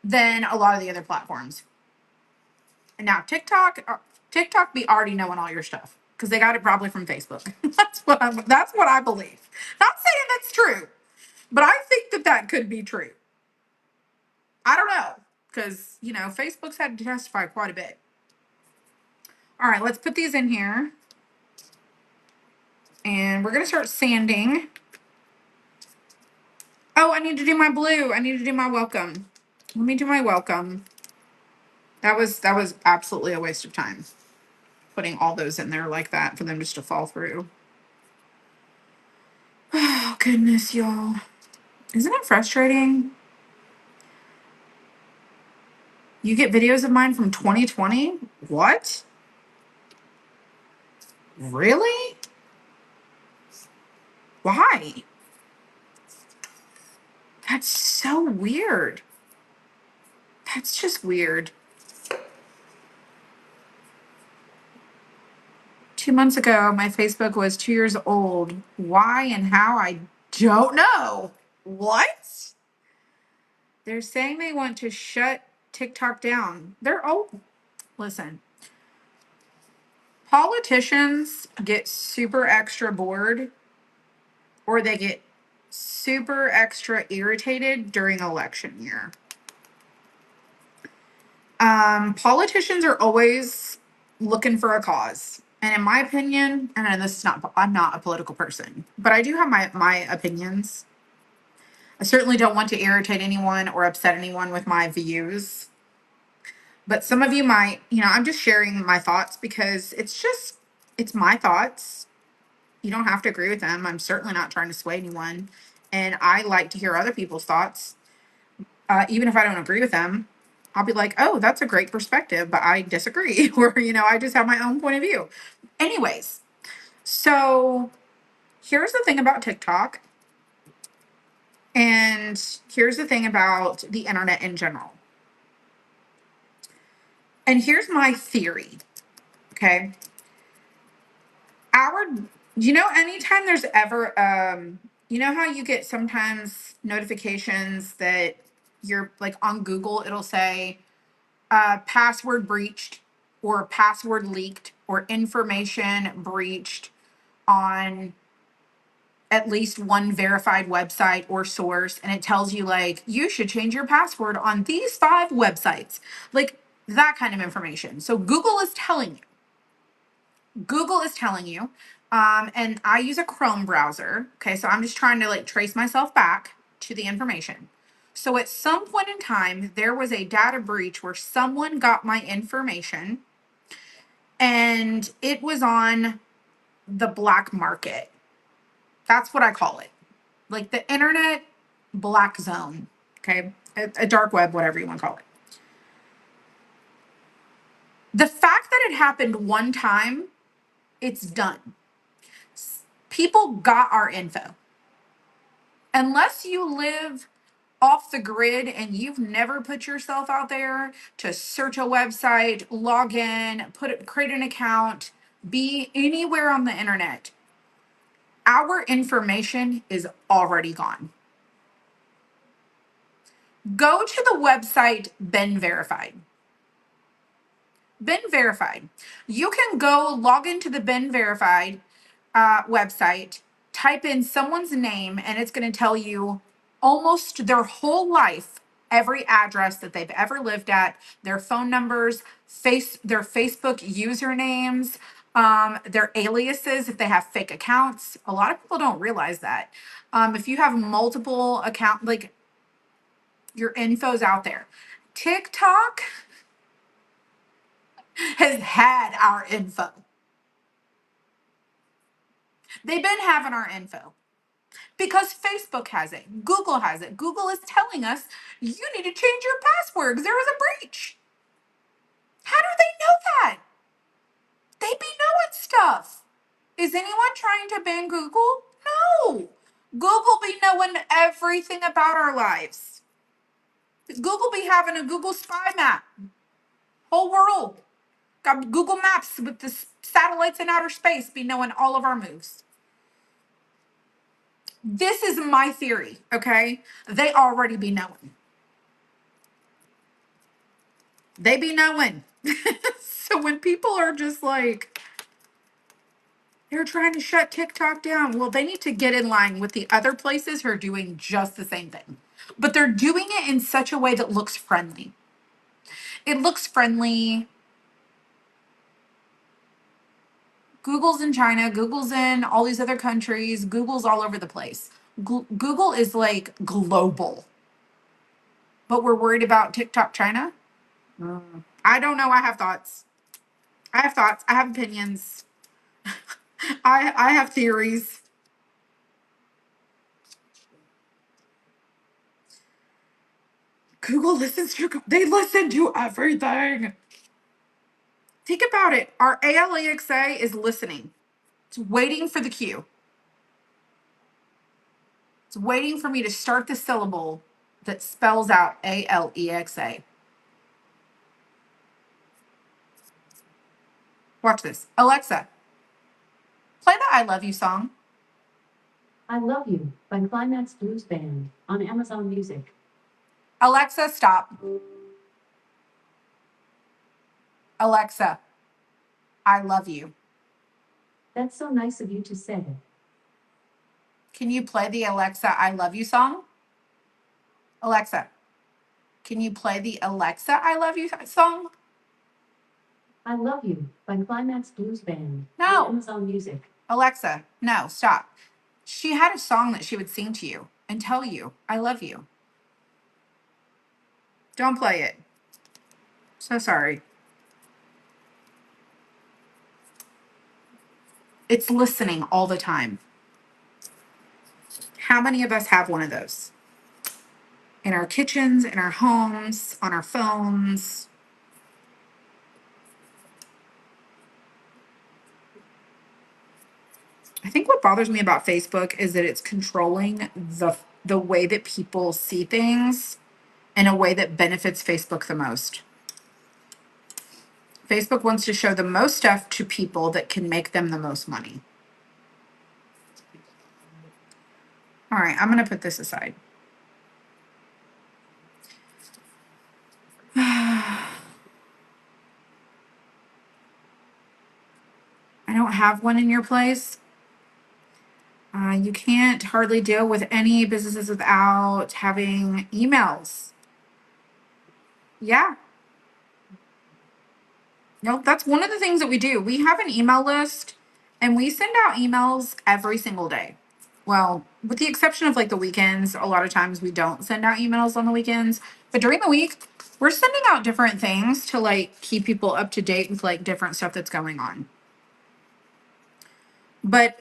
than a lot of the other platforms. And now TikTok be already knowing all your stuff because they got it probably from Facebook. That's what I believe. Not saying that's true, but I think that that could be true. I don't know because Facebook's had to testify quite a bit. All right, let's put these in here, and we're gonna start sanding. Oh, I need to do my blue. I need to do my welcome. Let me do my welcome. That was absolutely a waste of time putting all those in there like that for them just to fall through. Oh goodness, y'all. Isn't it frustrating? You get videos of mine from 2020? What? Really? Why? That's so weird. That's just weird. 2 months ago, my Facebook was 2 years old. Why and how? I don't know. What? They're saying they want to shut TikTok down. They're old. Listen, politicians get super extra bored or they get super extra irritated during election year. Politicians are always looking for a cause. And in my opinion, and this is not, I'm not a political person, but I do have my opinions. I certainly don't want to irritate anyone or upset anyone with my views. But some of you might, I'm just sharing my thoughts because it's my thoughts. You don't have to agree with them. I'm certainly not trying to sway anyone. And I like to hear other people's thoughts. Even if I don't agree with them, I'll be like, oh, that's a great perspective, but I disagree. Or, I just have my own point of view. Anyways, so here's the thing about TikTok. And here's the thing about the internet in general. And here's my theory. Okay. Anytime there's ever, how you get sometimes notifications that you're like on Google, it'll say, password breached or password leaked or information breached on at least one verified website or source. And it tells you like, you should change your password on these 5 websites, like that kind of information. So Google is telling you. And I use a Chrome browser. Okay. So I'm just trying to like trace myself back to the information. So at some point in time, there was a data breach where someone got my information and it was on the black market. That's what I call it. Like the internet black zone. Okay. A dark web, whatever you want to call it. The fact that it happened one time, it's done. People got our info. Unless you live off the grid and you've never put yourself out there to search a website, log in, create an account, be anywhere on the internet, our information is already gone. Go to the website Been Verified. Been Verified. You can go log into the Been Verified website, type in someone's name, and it's going to tell you almost their whole life, every address that they've ever lived at, their phone numbers, their Facebook usernames, their aliases if they have fake accounts. A lot of people don't realize that. If you have multiple accounts, like your info's out there. TikTok has had our info. They've been having our info because Facebook has it. Google has it. Google is telling us you need to change your password because there was a breach. How do they know that? They be knowing stuff. Is anyone trying to ban Google? No! Google be knowing everything about our lives. Google be having a Google spy map. Whole world. Got Google Maps with the satellites in outer space be knowing all of our moves. This is my theory, okay? They already be knowing. They be knowing. So when people are just like, they're trying to shut TikTok down, well, they need to get in line with the other places who are doing just the same thing. But they're doing it in such a way that looks friendly. It looks friendly. Google's in China, Google's in all these other countries, Google's all over the place. Google is like global. But we're worried about TikTok China? I don't know. I have thoughts. I have thoughts. I have opinions. I have theories. Google listens to, they listen to everything. Think about it. Our ALEXA is listening. It's waiting for the cue. It's waiting for me to start the syllable that spells out ALEXA. Watch this. Alexa, play the I Love You song. I Love You by Climax Blues Band on Amazon Music. Alexa, stop. Alexa, I love you. That's so nice of you to say. Can you play the Alexa, I love you song? Alexa, can you play the Alexa, I love you song? I Love You by Climax Blues Band No. on Amazon Music. Alexa, no, stop. She had a song that she would sing to you and tell you, I love you. Don't play it. So sorry. It's listening all the time. How many of us have one of those? In our kitchens, in our homes, on our phones. I think what bothers me about Facebook is that it's controlling the way that people see things in a way that benefits Facebook the most. Facebook wants to show the most stuff to people that can make them the most money. All right, I'm going to put this aside. I don't have one in your place. You can't hardly deal with any businesses without having emails. Yeah. No, that's one of the things that we do. We have an email list and we send out emails every single day. Well, with the exception of like the weekends, a lot of times we don't send out emails on the weekends. But during the week, we're sending out different things to like keep people up to date with like different stuff that's going on. But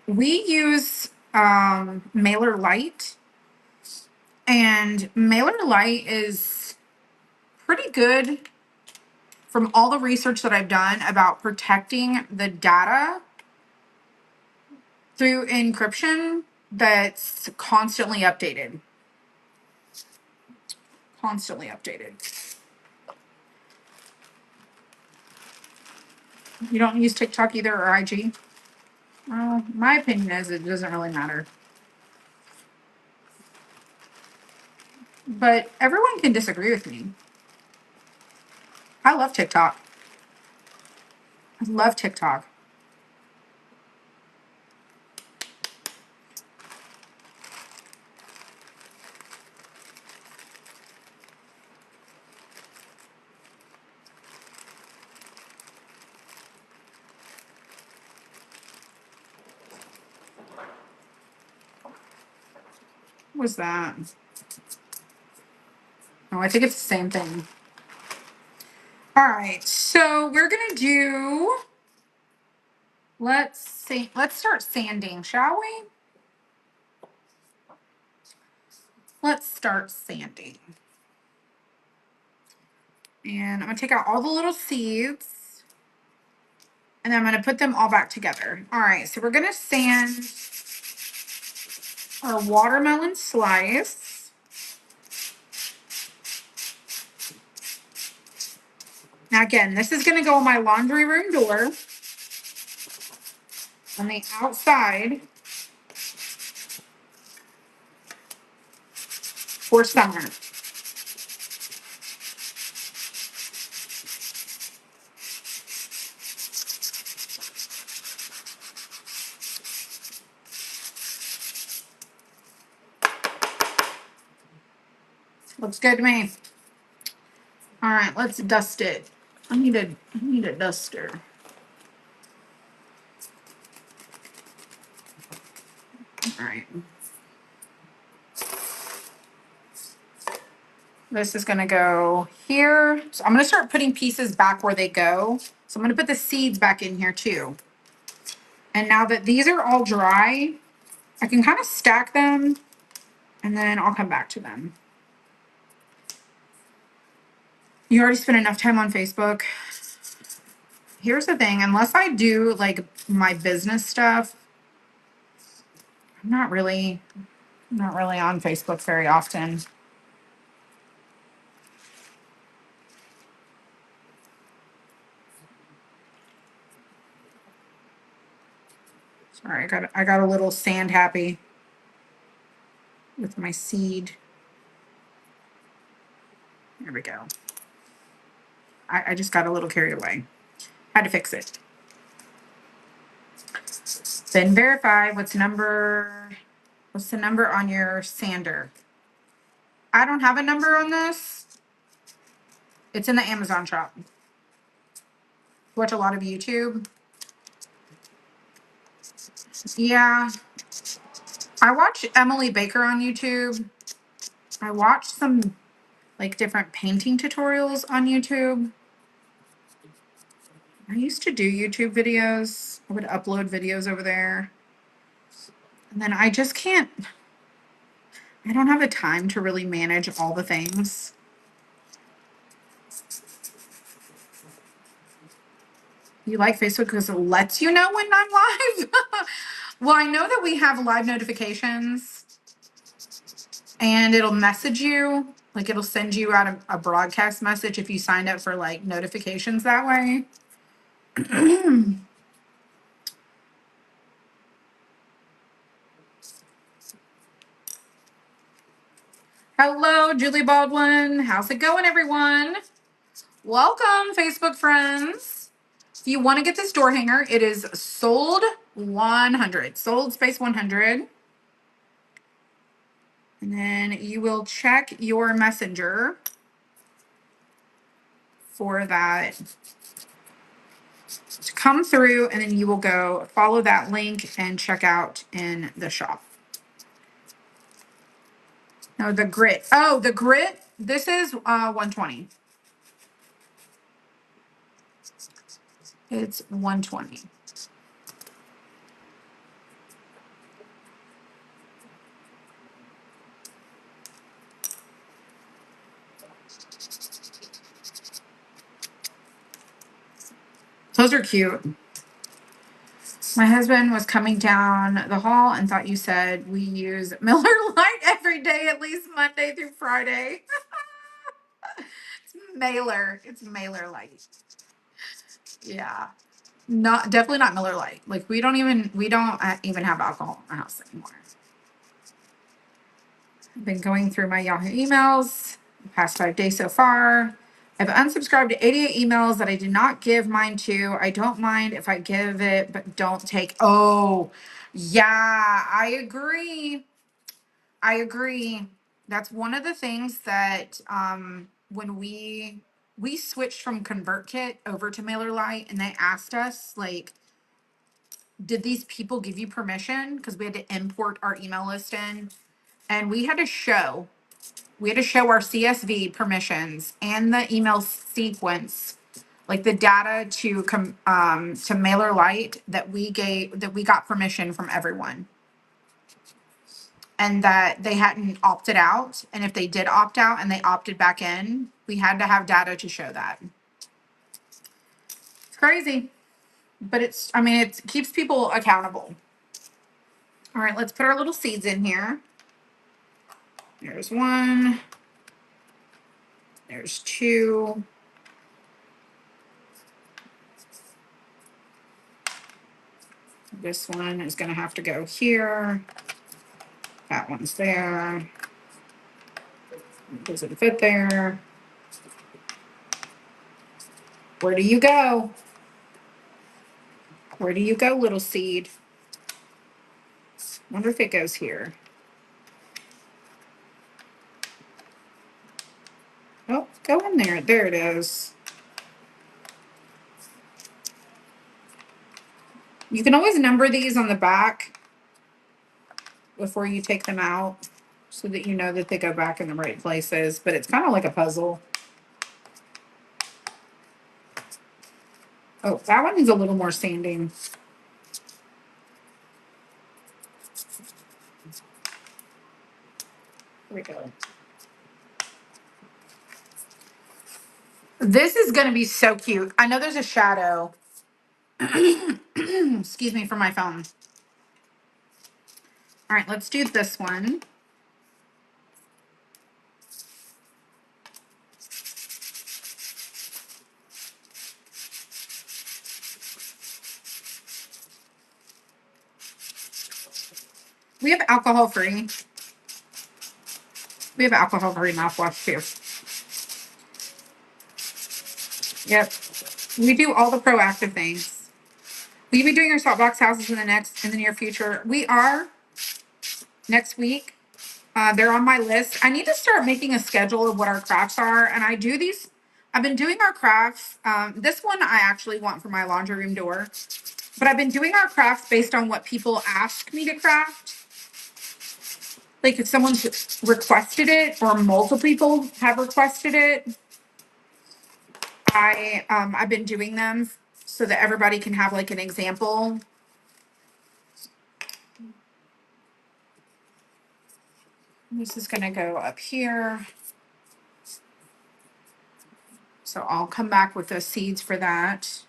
we use Mailer Lite, and Mailer Lite is pretty good from all the research that I've done about protecting the data through encryption that's constantly updated. Constantly updated. You don't use TikTok either or IG? Well, my opinion is it doesn't really matter. But everyone can disagree with me. I love TikTok. I love TikTok. What was that? Oh, I think it's the same thing. All right, so we're gonna do. Let's see. Let's start sanding, shall we? Let's start sanding. And I'm gonna take out all the little seeds. And then I'm going to put them all back together. All right, so we're going to sand our watermelon slice. Now again, this is going to go on my laundry room door on the outside for summer. Looks good to me. All right, let's dust it. I need a duster. All right. This is gonna go here. So I'm gonna start putting pieces back where they go. So I'm gonna put the seeds back in here too. And now that these are all dry, I can kind of stack them and then I'll come back to them. You already spent enough time on Facebook. Here's the thing, unless I do like my business stuff, I'm not really on Facebook very often. Sorry, I got a little sand happy with my seed. There we go. I just got a little carried away. Had to fix it. Then verify what's the number on your sander. I don't have a number on this. It's in the Amazon shop. Watch a lot of YouTube. Yeah. I watch Emily Baker on YouTube. I watch some like different painting tutorials on YouTube. I used to do YouTube videos. I would upload videos over there. And then I just can't, I don't have the time to really manage all the things. You like Facebook because it lets you know when I'm live? Well, I know that we have live notifications and it'll message you. Like it'll send you out a broadcast message if you signed up for like notifications that way. Hello, Julie Baldwin. How's it going, everyone? Welcome, Facebook friends. If you want to get this door hanger, it is sold 100, sold space 100. And then you will check your messenger for that to come through, and then you will go follow that link and check out in the shop. No, the grit. Oh, the grit. This is 120. It's 120. Those are cute. My husband was coming down the hall and thought you said we use Miller Lite every day, at least Monday through Friday. It's Mailer Lite. Yeah. Not definitely not Miller Lite. Like we don't even have alcohol in our house anymore. I've been going through my Yahoo emails the past 5 days so far. I've unsubscribed to 88 emails that I did not give mine to. I don't mind if I give it, but don't take. Oh, yeah, I agree. I agree. That's one of the things that when we switched from ConvertKit over to MailerLite, and they asked us like, did these people give you permission? Because we had to import our email list in, and we had to show our CSV permissions and the email sequence, like the data to MailerLite that we got permission from everyone, and that they hadn't opted out. And if they did opt out and they opted back in, we had to have data to show that. It's crazy. but it's, I mean, it keeps people accountable. All right, let's put our little seeds in here. There's one. There's two. This one is going to have to go here. That one's there. Doesn't fit there. Where do you go? Where do you go, little seed? Wonder if it goes here. Oh, go in there. There it is. You can always number these on the back before you take them out so that you know that they go back in the right places, but it's kind of like a puzzle. Oh, that one needs a little more sanding. Here we go. This is going to be so cute. I know there's a shadow. Excuse me for my phone. All right, let's do this one. We have alcohol free. We have alcohol free mouthwash too. Yep. We do all the proactive things. Will you be doing your salt box houses in the near future? We are next week. They're on my list. I need to start making a schedule of what our crafts are, and I do these. I've been doing our crafts. This one I actually want for my laundry room door, but I've been doing our crafts based on what people ask me to craft. Like if someone's requested it or multiple people have requested it, I've been doing them so that everybody can have like an example. This is gonna go up here. So I'll come back with the seeds for that.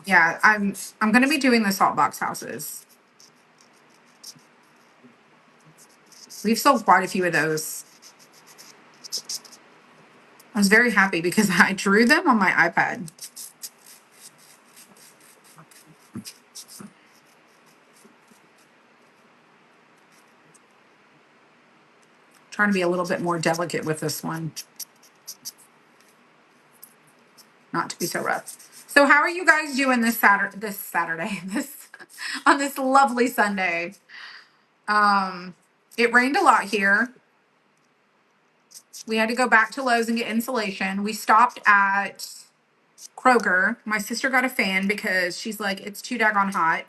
Yeah, I'm gonna be doing the salt box houses. We've sold quite a few of those. I was very happy because I drew them on my iPad. Trying to be a little bit more delicate with this one. Not to be so rough. So how are you guys doing this Saturday, this on this lovely Sunday? It rained a lot here. We had to go back to Lowe's and get insulation. We stopped at Kroger. My sister got a fan because she's like, it's too daggone hot.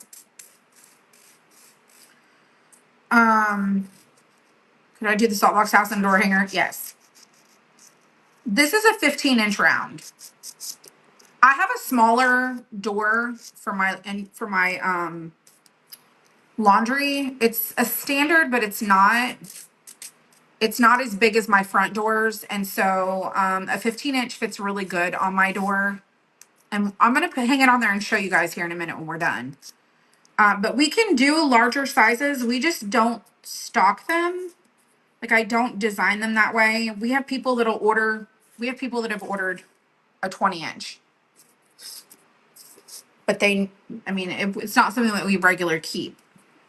Could I do the salt box house and door hanger? Yes. This is a 15-inch round. I have a smaller door for my laundry. It's a standard, but it's not as big as my front doors. And so a 15-inch fits really good on my door. And I'm going to hang it on there and show you guys here in a minute when we're done. But we can do larger sizes. We just don't stock them. Like I don't design them that way. We have people that have ordered a 20-inch. But it's not something that we regularly keep.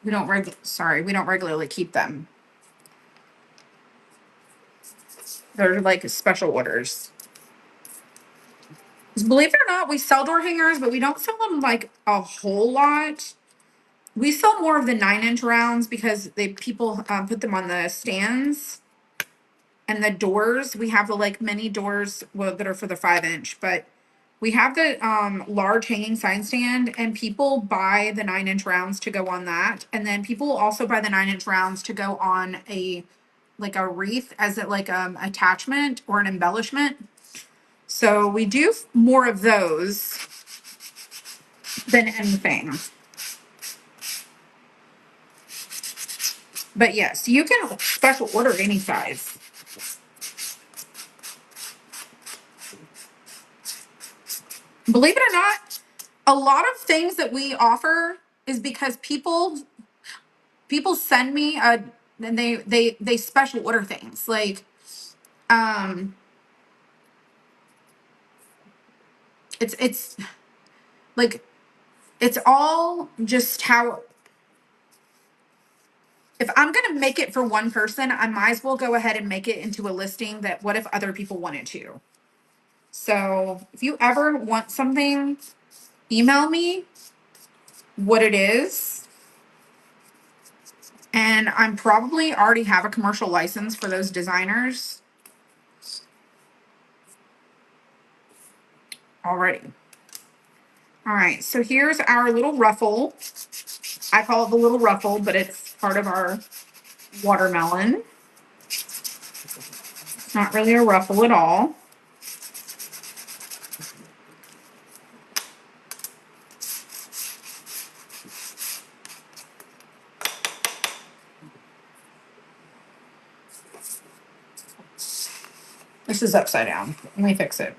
We don't regularly keep them. They're like special orders. 'Cause believe it or not, we sell door hangers, but we don't sell them like a whole lot. We sell more of the 9-inch rounds because people put them on the stands. And the doors, we have the like mini doors that are for the 5-inch, but we have the large hanging sign stand, and people buy the 9-inch rounds to go on that. And then people will also buy the 9-inch rounds to go on a wreath as a attachment or an embellishment. So we do more of those than anything. But yes, you can special order any size. Believe it or not, a lot of things that we offer is because people send me and they special order things like um it's like it's all just how if I'm gonna make it for one person, I might as well go ahead and make it into a listing that what if other people wanted to. So if you ever want something, email me what it is. And I'm probably already have a commercial license for those designers already. All right, so here's our little ruffle. I call it the little ruffle, but it's part of our watermelon. It's not really a ruffle at all. This is upside down. Let me fix it.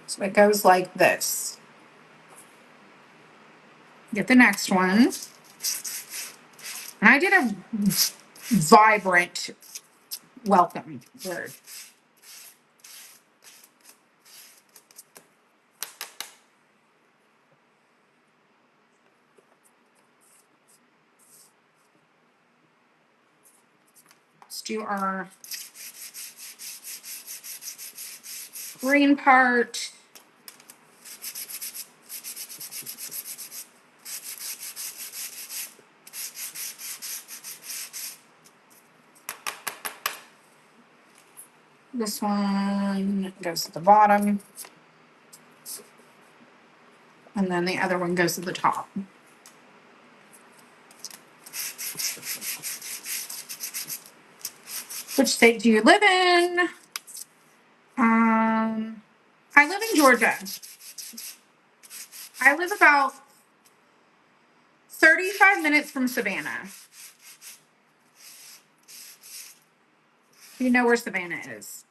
So it goes like this. Get the next one. And I did a vibrant welcome word. Let's do our green part. This one goes to the bottom. And then the other one goes to the top. Which state do you live in? I live in Georgia. I live about 35 minutes from Savannah. You know where Savannah is.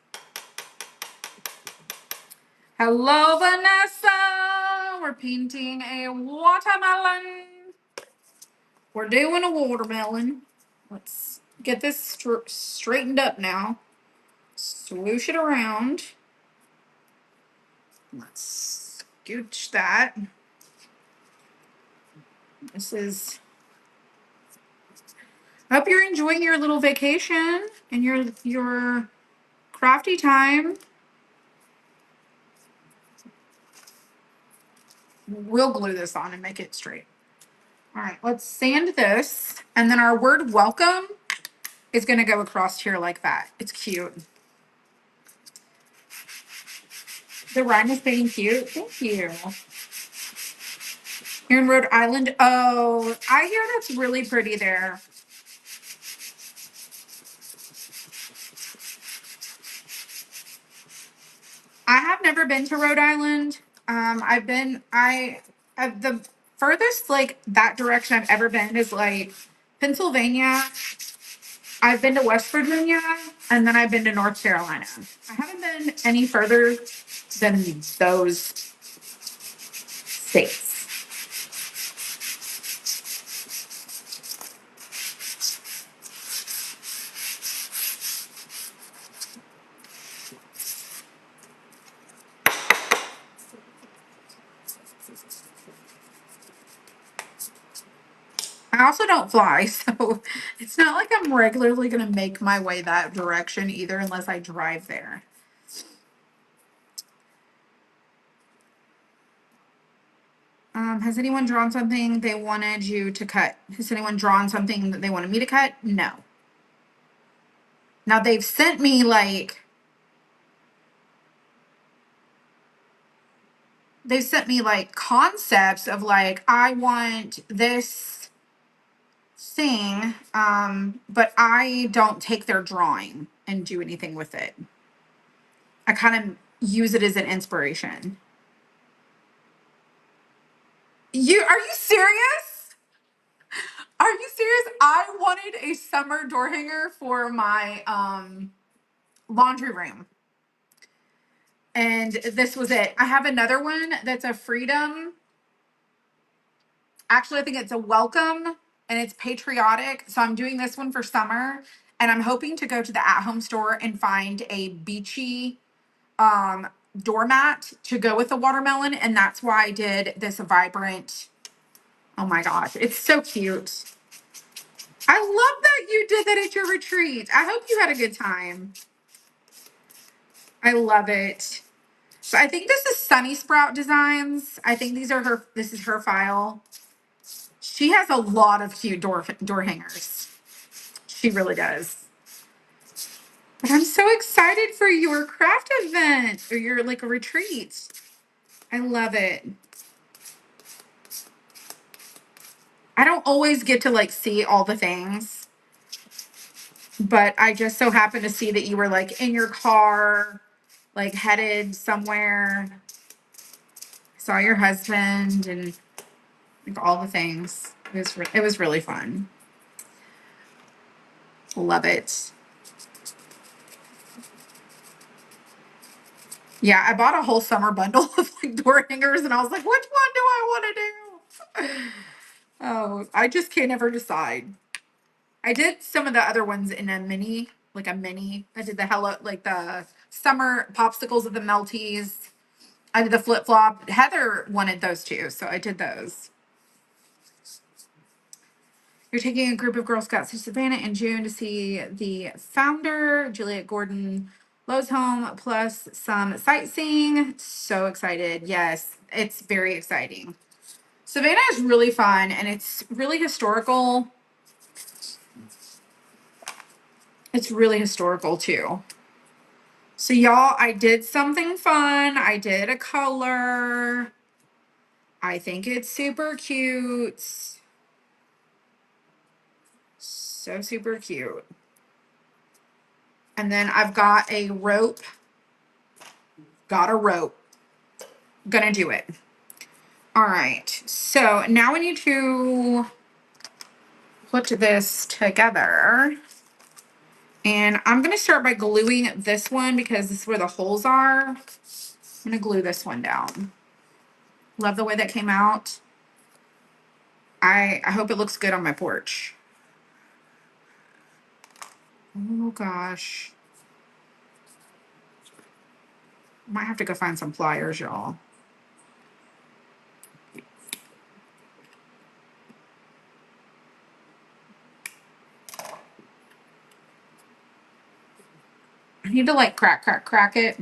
Hello, Vanessa. We're painting a watermelon. We're doing a watermelon. Let's get this straightened up now. Swoosh it around. Let's scooch that. This is. I hope you're enjoying your little vacation and your crafty time. We'll glue this on and make it straight. All right, let's sand this. And then our word welcome is going to go across here like that. It's cute. The rhyme is being cute. Thank you. You're in Rhode Island. Oh, I hear that's really pretty there. I have never been to Rhode Island. I've the furthest like that direction I've ever been is like Pennsylvania. I've been to West Virginia and then I've been to North Carolina. I haven't been any further than those states. I also don't fly, so it's not like I'm regularly going to make my way that direction either, unless I drive there. Has anyone drawn something they wanted you to cut? Has anyone drawn something that they wanted me to cut? No. Now they've sent me like concepts of like I want this thing, but I don't take their drawing and do anything with it. I kind of use it as an inspiration. Are you serious? Are you serious? I wanted a summer door hanger for my laundry room. And this was it. I have another one that's a freedom. Actually, I think it's a welcome and it's patriotic. So I'm doing this one for summer. And I'm hoping to go to the at-home store and find a beachy doormat to go with the watermelon. And that's why I did this vibrant. Oh my gosh, it's so cute. I love that you did that at your retreat. I hope you had a good time. I love it. So I think this is Sunny Sprout Designs. I think this is her file. She has a lot of cute door hangers. She really does. But I'm so excited for your craft event or your like a retreat. I love it. I don't always get to like see all the things, but I just so happened to see that you were like in your car, like headed somewhere. Saw your husband and like all the things. It was really fun. Love it. Yeah, I bought a whole summer bundle of like door hangers and I was like, which one do I want to do? Oh, I just can't ever decide. I did some of the other ones in a mini, like a mini. I did the hello, like the summer popsicles of the melties. I did the flip flop. Heather wanted those too, so I did those. You're taking a group of Girl Scouts to Savannah in June to see the founder, Juliet Gordon Lowe's home, plus some sightseeing. So excited. Yes, it's very exciting. Savannah is really fun and it's really historical. It's really historical too. So, y'all, I did something fun. I did a color. I think it's super cute. So super cute. And then I've got a rope. Got a rope. Gonna do it. All right. So now we need to put this together. And I'm gonna start by gluing this one because this is where the holes are. I'm gonna glue this one down. Love the way that came out. I hope it looks good on my porch. Oh gosh. Might have to go find some pliers, y'all. I need to like crack it.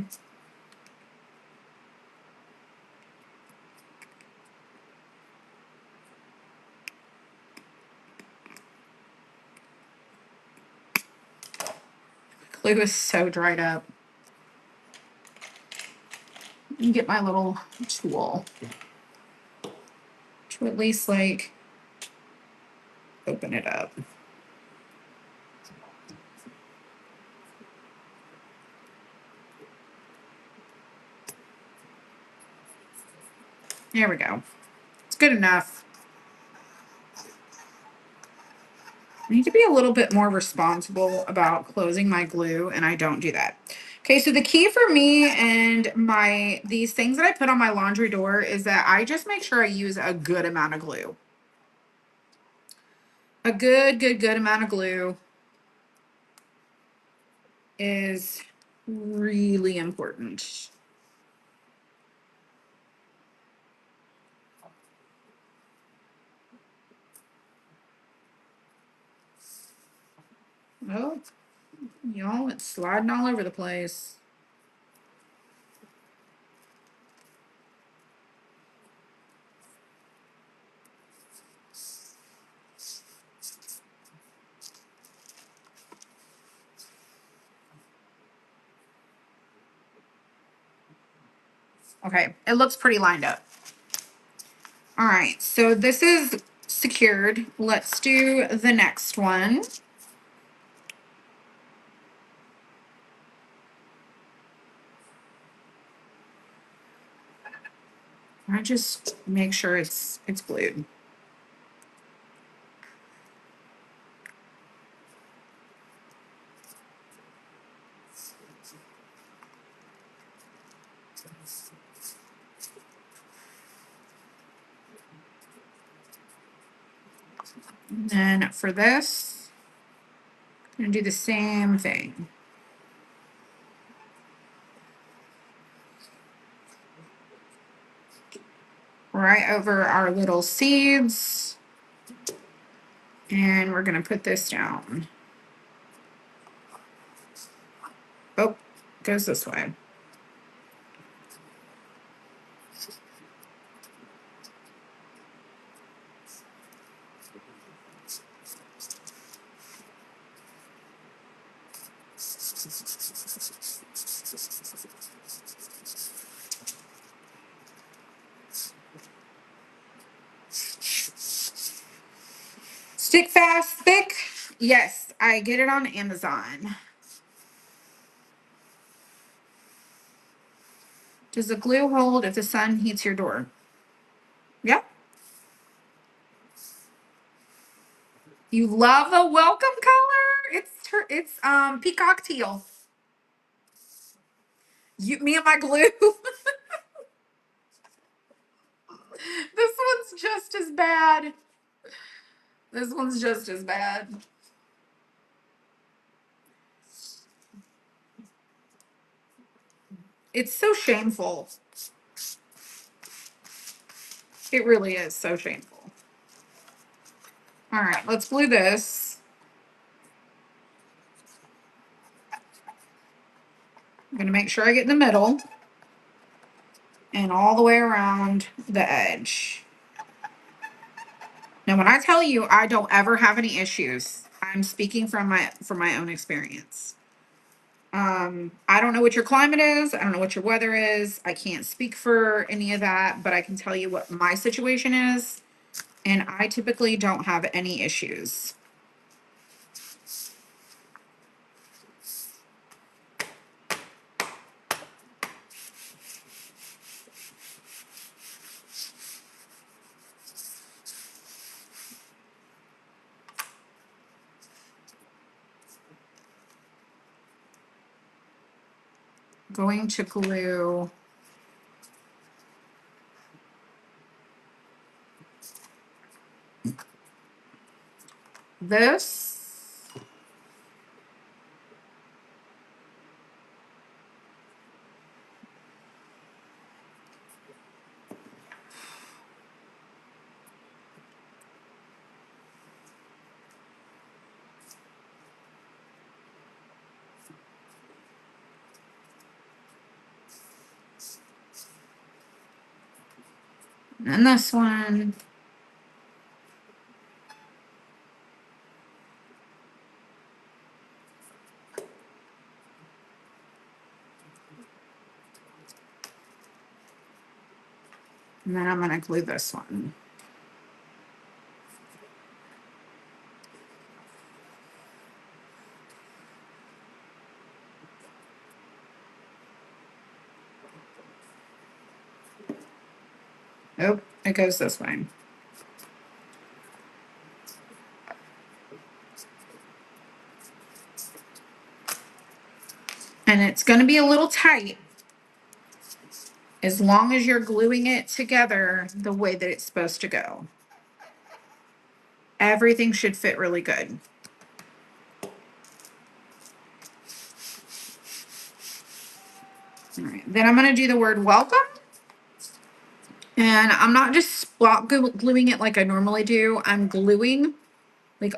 Glue is so dried up. Let me get my little tool to at least like open it up. There we go. It's good enough. I need to be a little bit more responsible about closing my glue, and I don't do that. Okay, so the key for me and these things that I put on my laundry door is that I just make sure I use a good amount of glue. A good amount of glue is really important. Oh, y'all, it's sliding all over the place. Okay, it looks pretty lined up. All right, so this is secured. Let's do the next one. I just make sure it's glued. And then for this, I'm gonna do the same thing. Right over our little seeds. And we're gonna put this down. Oh, it goes this way. Stick fast, thick. Yes, I get it on Amazon. Does the glue hold if the sun heats your door? Yep. You love a welcome color? It's peacock teal. Me and my glue. This one's just as bad. This one's just as bad. It's so shameful. It really is so shameful. All right, let's glue this. I'm gonna make sure I get in the middle and all the way around the edge. Now, when I tell you I don't ever have any issues, I'm speaking from my own experience. I don't know what your climate is. I don't know what your weather is. I can't speak for any of that, but I can tell you what my situation is. And I typically don't have any issues. Going to glue this. And this one. And then I'm going to glue this one. Oh, it goes this way. And it's going to be a little tight as long as you're gluing it together the way that it's supposed to go. Everything should fit really good. All right, then I'm going to do the word welcome. And I'm not just spot gluing it like I normally do. I'm gluing like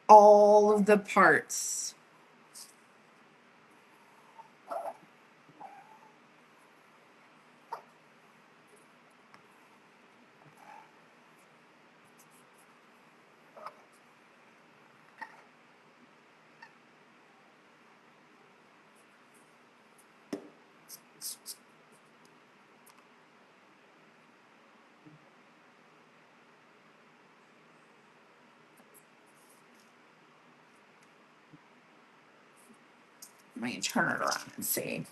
all of the parts. Let me turn it around and see.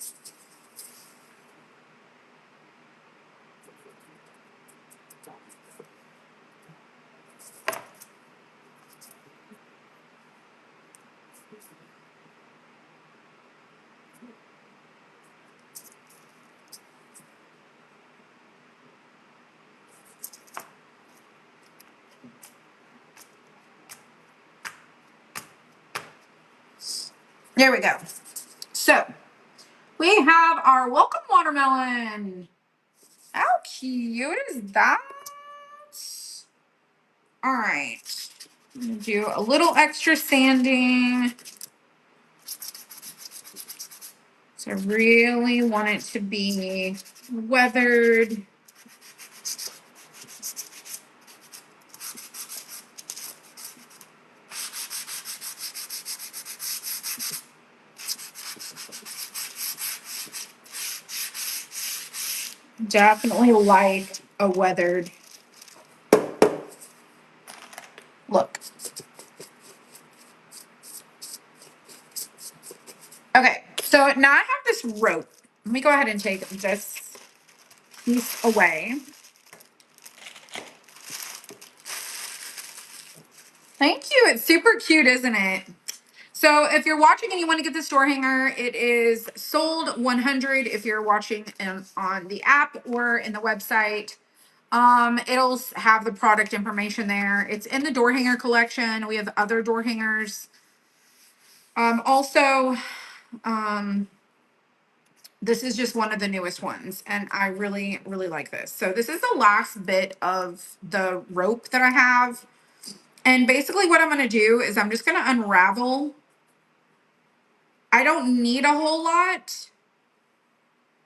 There we go. So we have our welcome watermelon. How cute is that? All right. I'm gonna do a little extra sanding. So I really want it to be weathered. Definitely like a weathered look. Okay, so now I have this rope. Let me go ahead and take this piece away. Thank you. It's super cute, isn't it? So if you're watching and you want to get this door hanger, it is sold 100 if you're watching on the app or in the website. It'll have the product information there. It's in the door hanger collection. We have other door hangers. Also, this is just one of the newest ones, and I really, really like this. So this is the last bit of the rope that I have. And basically what I'm going to do is I'm just going to unravel. I don't need a whole lot,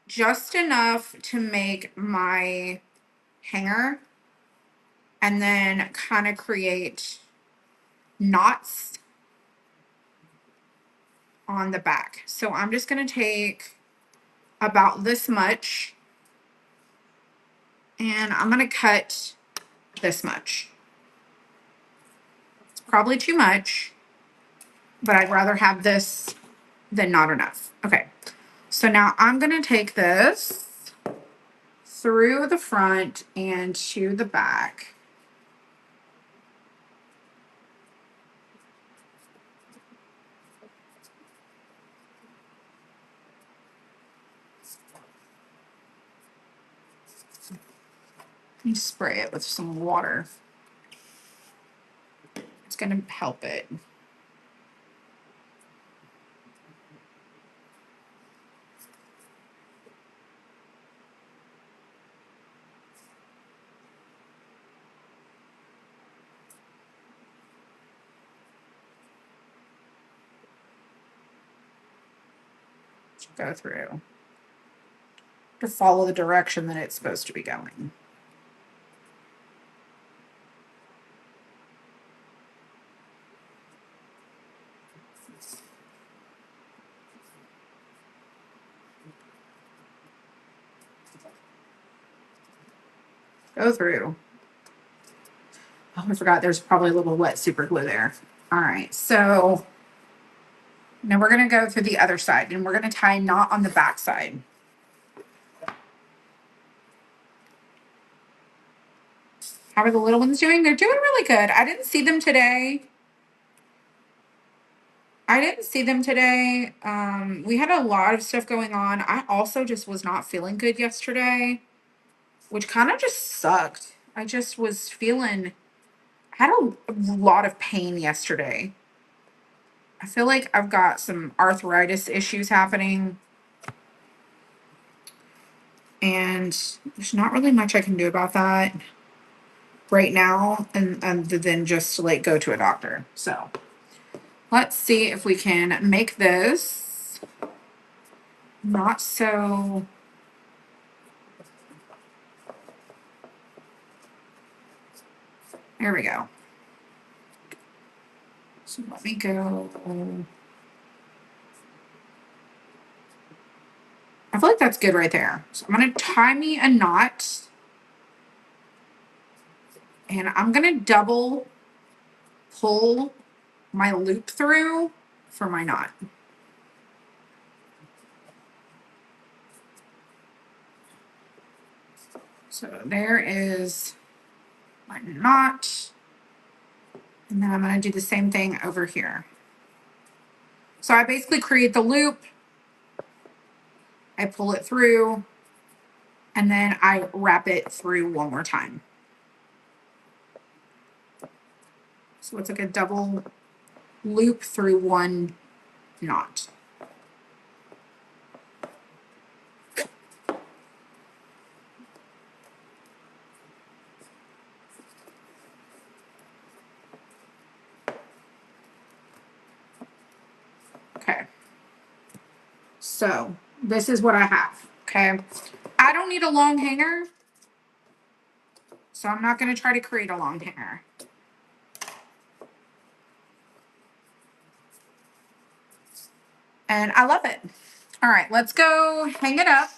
just enough to make my hanger and then kind of create knots on the back. So I'm just going to take about this much and I'm going to cut this much. It's probably too much, but I'd rather have this than not enough. Okay. So now I'm going to take this through the front and to the back. Let me spray it with some water. It's going to help it. Go through to follow the direction that it's supposed to be going. Go through. Oh, I forgot there's probably a little wet super glue there. All right, so now we're gonna go through the other side and we're gonna tie a knot on the back side. How are the little ones doing? They're doing really good. I didn't see them today. We had a lot of stuff going on. I also just was not feeling good yesterday, which kind of just sucked. I just was feeling, I had a lot of pain yesterday. I feel like I've got some arthritis issues happening. And there's not really much I can do about that right now, and other than just to like go to a doctor. So let's see if we can make this not so. There we go. So let me go. I feel like that's good right there. So I'm going to tie me a knot. And I'm going to double pull my loop through for my knot. So there is my knot. And then I'm going to do the same thing over here. So I basically create the loop. I pull it through. And then I wrap it through one more time. So it's like a double loop through one not. Okay. So this is what I have. Okay. I don't need a long hanger, so I'm not going to try to create a long hanger. And I love it. All right, let's go hang it up.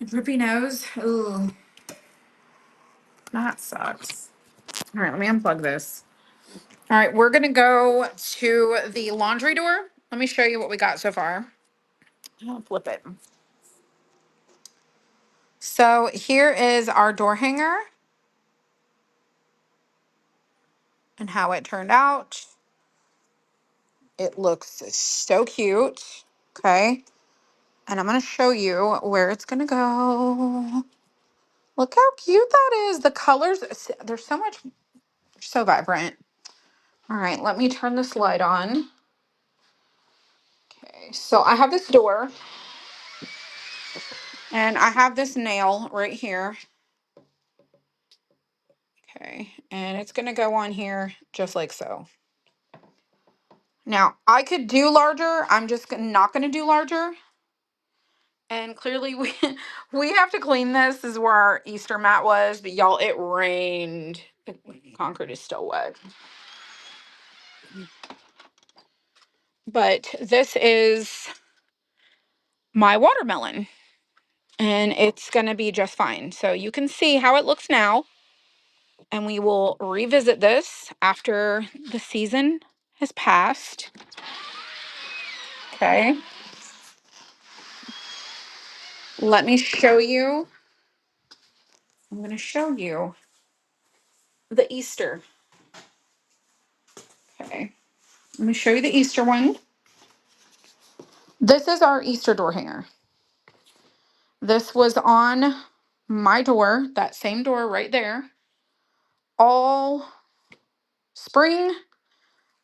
Drippy nose. Ooh, that sucks. All right, let me unplug this. All right, we're gonna go to the laundry door. Let me show you what we got so far. I'll flip it. So here is our door hanger and how it turned out. It looks so cute. Okay. And I'm gonna show you where it's gonna go. Look how cute that is. The colors, they're so much, they're so vibrant. All right, let me turn this light on. Okay, so I have this door and I have this nail right here. Okay, and it's gonna go on here just like so. Now, I could do larger. I'm just not gonna do larger. And clearly we have to clean this. This is where our Easter mat was, but y'all, it rained. The concrete is still wet. But this is my watermelon and it's gonna be just fine. So you can see how it looks now. And we will revisit this after the season has passed. Okay. Let me show you. I'm going to show you the Easter. Okay. Let me show you the Easter one. This is our Easter door hanger. This was on my door, that same door right there, all spring,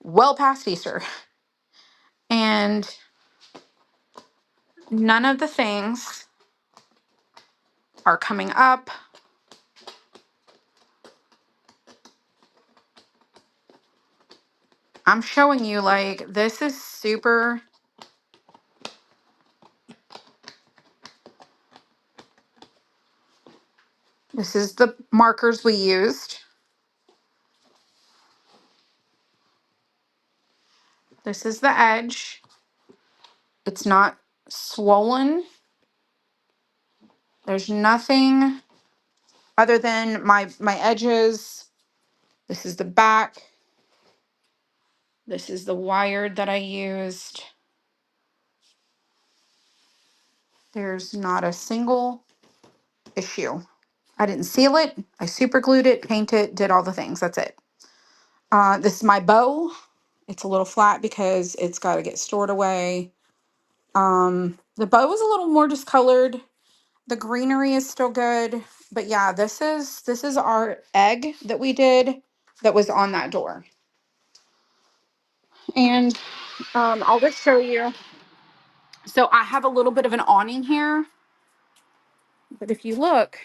well past Easter. And none of the things are coming up. I'm showing you like this is super. This is the markers we used. This is the edge. It's not swollen. There's nothing other than my edges. This is the back. This is the wire that I used. There's not a single issue. I didn't seal it. I super glued it, painted, did all the things. That's it. This is my bow. It's a little flat because it's got to get stored away. The bow is a little more discolored. The greenery is still good. But yeah, this is our egg that we did that was on that door. And I'll just show you. So I have a little bit of an awning here. But if you look,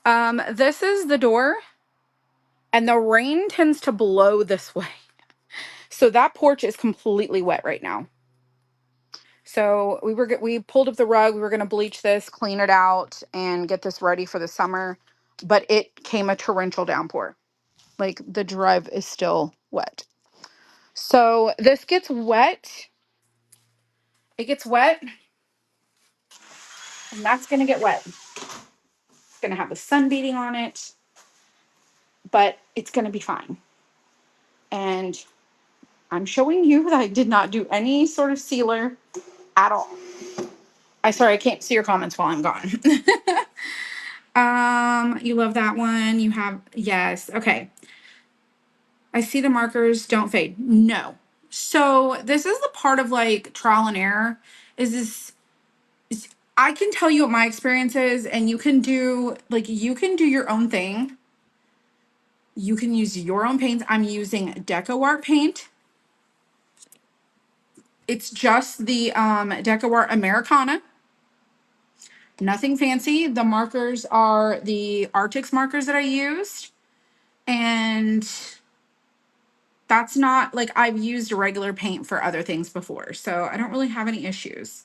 this is the door. And the rain tends to blow this way. So that porch is completely wet right now. So we pulled up the rug. We were going to bleach this, clean it out, and get this ready for the summer. But it came a torrential downpour. Like the drive is still wet. So this gets wet. It gets wet. And that's going to get wet. It's going to have the sun beating on it. But it's going to be fine. And I'm showing you that I did not do any sort of sealer at all. I can't see your comments while I'm gone. You love that one. You have, yes. Okay. I see the markers don't fade. No. So this is the part of like trial and error is I can tell you what my experience is and you can do your own thing. You can use your own paints. I'm using Decor paint. It's just the Decor Americana. Nothing fancy. The markers are the Arctic markers that I used. And that's not like I've used regular paint for other things before. So I don't really have any issues.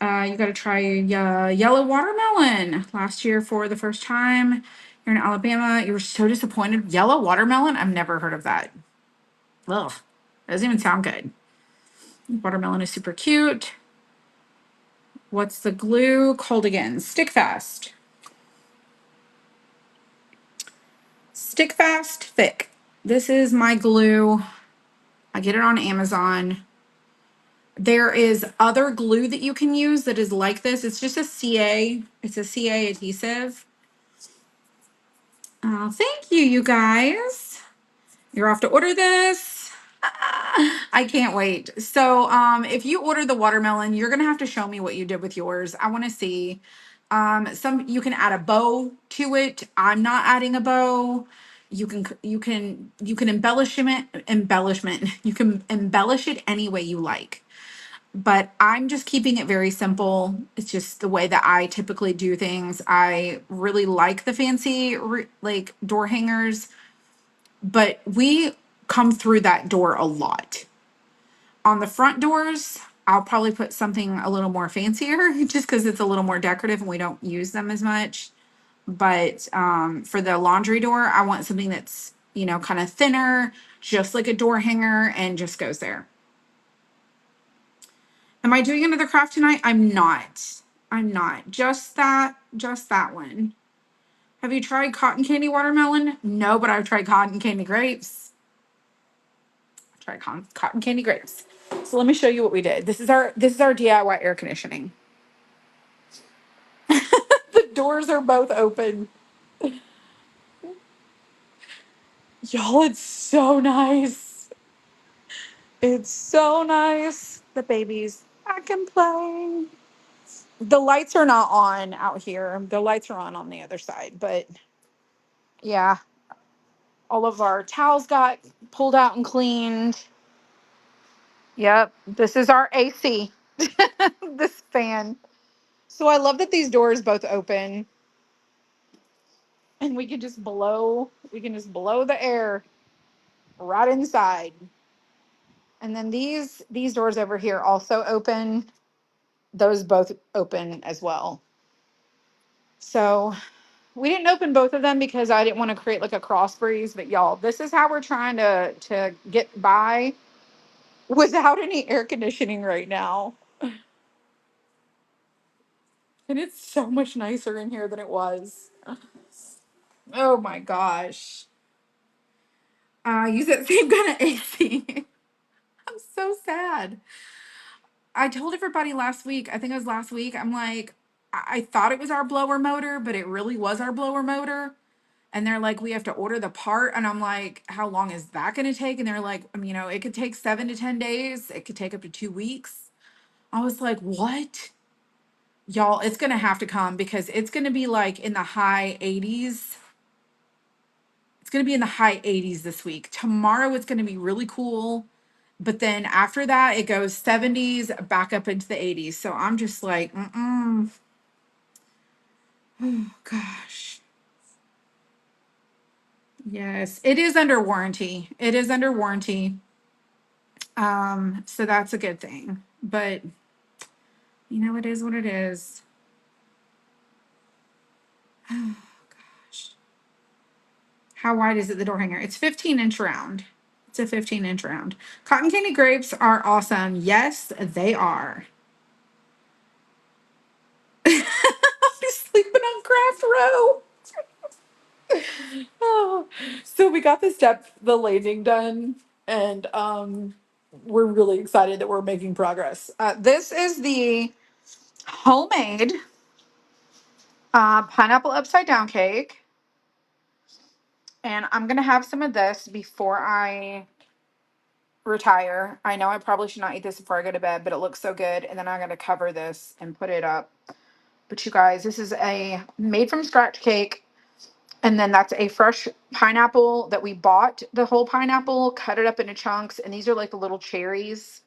You got to try yellow watermelon. Last year for the first time. You're in Alabama. You were so disappointed. Yellow watermelon? I've never heard of that. Ugh. Doesn't even sound good. Watermelon is super cute. What's the glue called again? Stick Fast. Stick Fast Thick. This is my glue. I get it on Amazon. There is other glue that you can use that is like this. It's just a CA. It's a CA adhesive. Oh, thank you, you guys. You're off to order this. I can't wait. So, if you order the watermelon, you're gonna have to show me what you did with yours. I want to see. Some you can add a bow to it. I'm not adding a bow. You can embellishment. You can embellish it any way you like. But I'm just keeping it very simple. It's just the way that I typically do things. I really like the fancy like door hangers, but we come through that door a lot. On the front doors, I'll probably put something a little more fancier just because it's a little more decorative and we don't use them as much. But for the laundry door, I want something that's, kind of thinner, just like a door hanger, and just goes there. Am I doing another craft tonight? I'm not. I'm not. Just that one. Have you tried cotton candy watermelon? No, but I've tried cotton candy grapes. Try cotton candy grapes. So let me show you what we did. This is our DIY air conditioning. The doors are both open. Y'all, it's so nice. It's so nice. The babies back and play. The lights are not on out here. The lights are on the other side, but yeah, all of our towels got pulled out and cleaned. Yep, this is our AC. This fan. So I love that these doors both open and we can just blow the air right inside. And then these doors over here also open. Those both open as well. So we didn't open both of them because I didn't want to create like a cross breeze, but y'all, this is how we're trying to get by without any air conditioning right now. And it's so much nicer in here than it was. Oh my gosh. Use that same kind of AC. I'm so sad. I told everybody last week, I think it was last week, I'm like, I thought it was our blower motor, but it really was our blower motor. And they're like, we have to order the part. And I'm like, how long is that going to take? And they're like, it could take 7 to 10 days. It could take up to 2 weeks. I was like, what? Y'all, it's going to have to come because it's going to be like in the high 80s. It's going to be in the high 80s this week. Tomorrow, it's going to be really cool. But then after that, it goes 70s back up into the 80s. So I'm just like, mm-mm. Oh, gosh. Yes, it is under warranty. It is under warranty. So that's a good thing. But it is what it is. Oh gosh. How wide is it, the door hanger? It's 15-inch round. It's a 15-inch round. Cotton candy grapes are awesome. Yes, they are. I'm sleeping on craft row. Oh, so we got the lasing done, and we're really excited that we're making progress. This is the homemade pineapple upside down cake. And I'm going to have some of this before I retire. I know I probably should not eat this before I go to bed, but it looks so good. And then I'm going to cover this and put it up. But you guys, this is a made from scratch cake. And then that's a fresh pineapple that we bought, the whole pineapple, cut it up into chunks. And these are like the little cherries.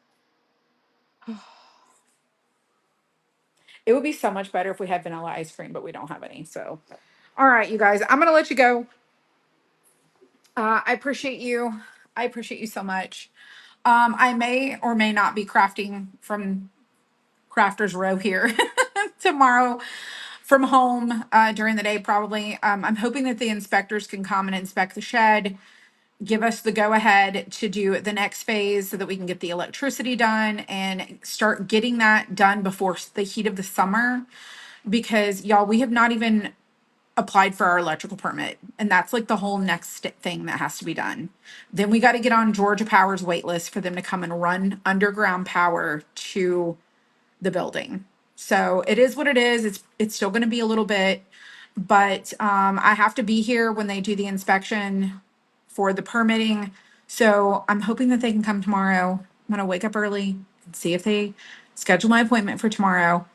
It would be so much better if we had vanilla ice cream, but we don't have any. So, all right, you guys, I'm going to let you go. I appreciate you. I appreciate you so much. I may or may not be crafting from Crafters Row here tomorrow from home during the day, probably. I'm hoping that the inspectors can come and inspect the shed, give us the go ahead to do the next phase so that we can get the electricity done and start getting that done before the heat of the summer. Because, y'all, we have not even applied for our electrical permit, and that's like the whole next thing that has to be done. Then we got to get on Georgia Power's wait list for them to come and run underground power to the building. So it is what it is. It's still going to be a little bit, but I have to be here when they do the inspection for the permitting. So I'm hoping that they can come tomorrow. I'm going to wake up early and see if they schedule my appointment for tomorrow.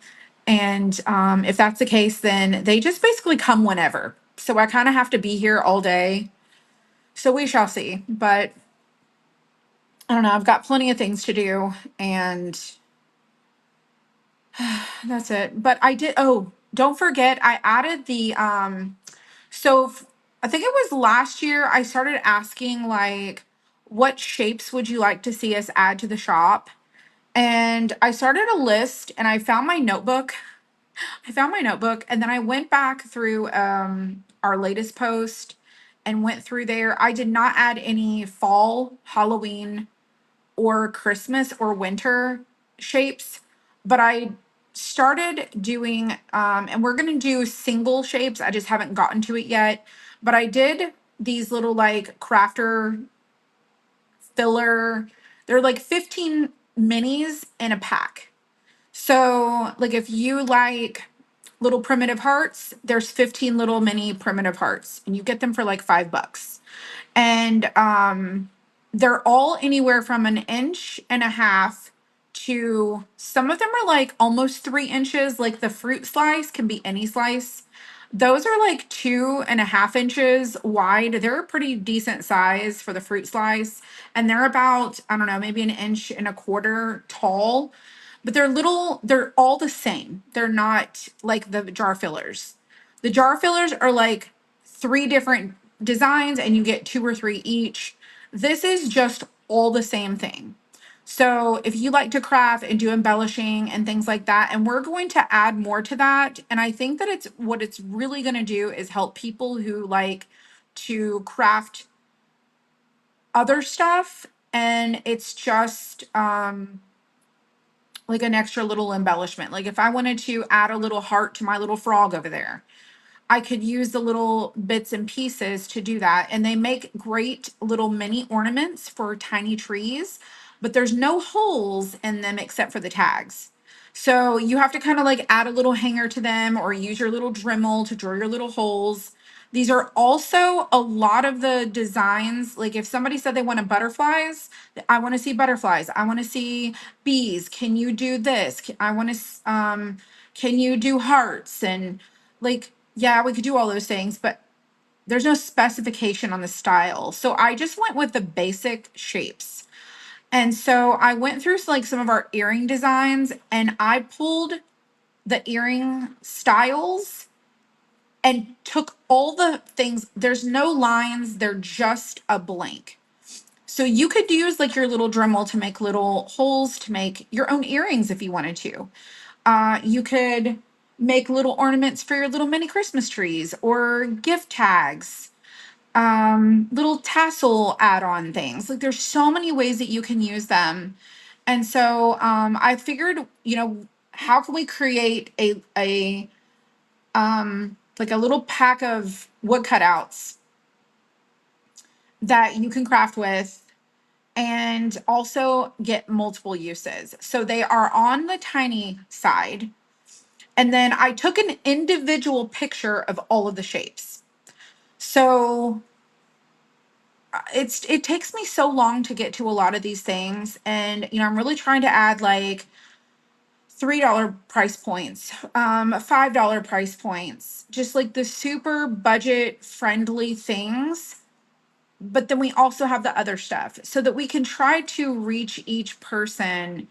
And if that's the case, then they just basically come whenever. So I kind of have to be here all day. So we shall see. But I don't know. I've got plenty of things to do, and that's it. But I did. Oh, don't forget, I added the I think it was last year I started asking like, what shapes would you like to see us add to the shop? And I started a list, and I found my notebook and then I went back through our latest post and went through there. I did not add any fall, Halloween, or Christmas or winter shapes, but I started doing and we're going to do single shapes. I just haven't gotten to it yet, but I did these little like crafter filler. They're like 15 minis in a pack. So, like, if you like little primitive hearts, there's 15 little mini primitive hearts, and you get them for like $5. And they're all anywhere from an inch and a half to some of them are like almost 3 inches. Like the fruit slice can be any slice. Those are like 2.5 inches wide. They're a pretty decent size for the fruit slice. And they're about, I don't know, maybe an inch and a quarter tall. But they're little, they're all the same. They're not like the jar fillers. The jar fillers are like 3 different designs and you get 2 or 3 each. This is just all the same thing. So if you like to craft and do embellishing and things like that, and we're going to add more to that. And I think that it's what it's really going to do is help people who like to craft other stuff. And it's just like an extra little embellishment. Like if I wanted to add a little heart to my little frog over there, I could use the little bits and pieces to do that. And they make great little mini ornaments for tiny trees, but there's no holes in them except for the tags. So you have to kind of like add a little hanger to them or use your little Dremel to draw your little holes. These are also a lot of the designs. Like if somebody said they wanted butterflies, I want to see butterflies. I want to see bees. Can you do this? I want to, can you do hearts? And like, yeah, we could do all those things, but there's no specification on the style. So I just went with the basic shapes. And so I went through like some of our earring designs and I pulled the earring styles and took all the things. There's no lines, they're just a blank. So you could use like your little Dremel to make little holes to make your own earrings if you wanted to. You could make little ornaments for your little mini Christmas trees or gift tags, little tassel add-on things. Like there's so many ways that you can use them. And so I figured, how can we create a like a little pack of wood cutouts that you can craft with and also get multiple uses. So they are on the tiny side. And then I took an individual picture of all of the shapes. So it takes me so long to get to a lot of these things. And I'm really trying to add like $3 price points, $5 price points, just like the super budget friendly things. But then we also have the other stuff so that we can try to reach each person.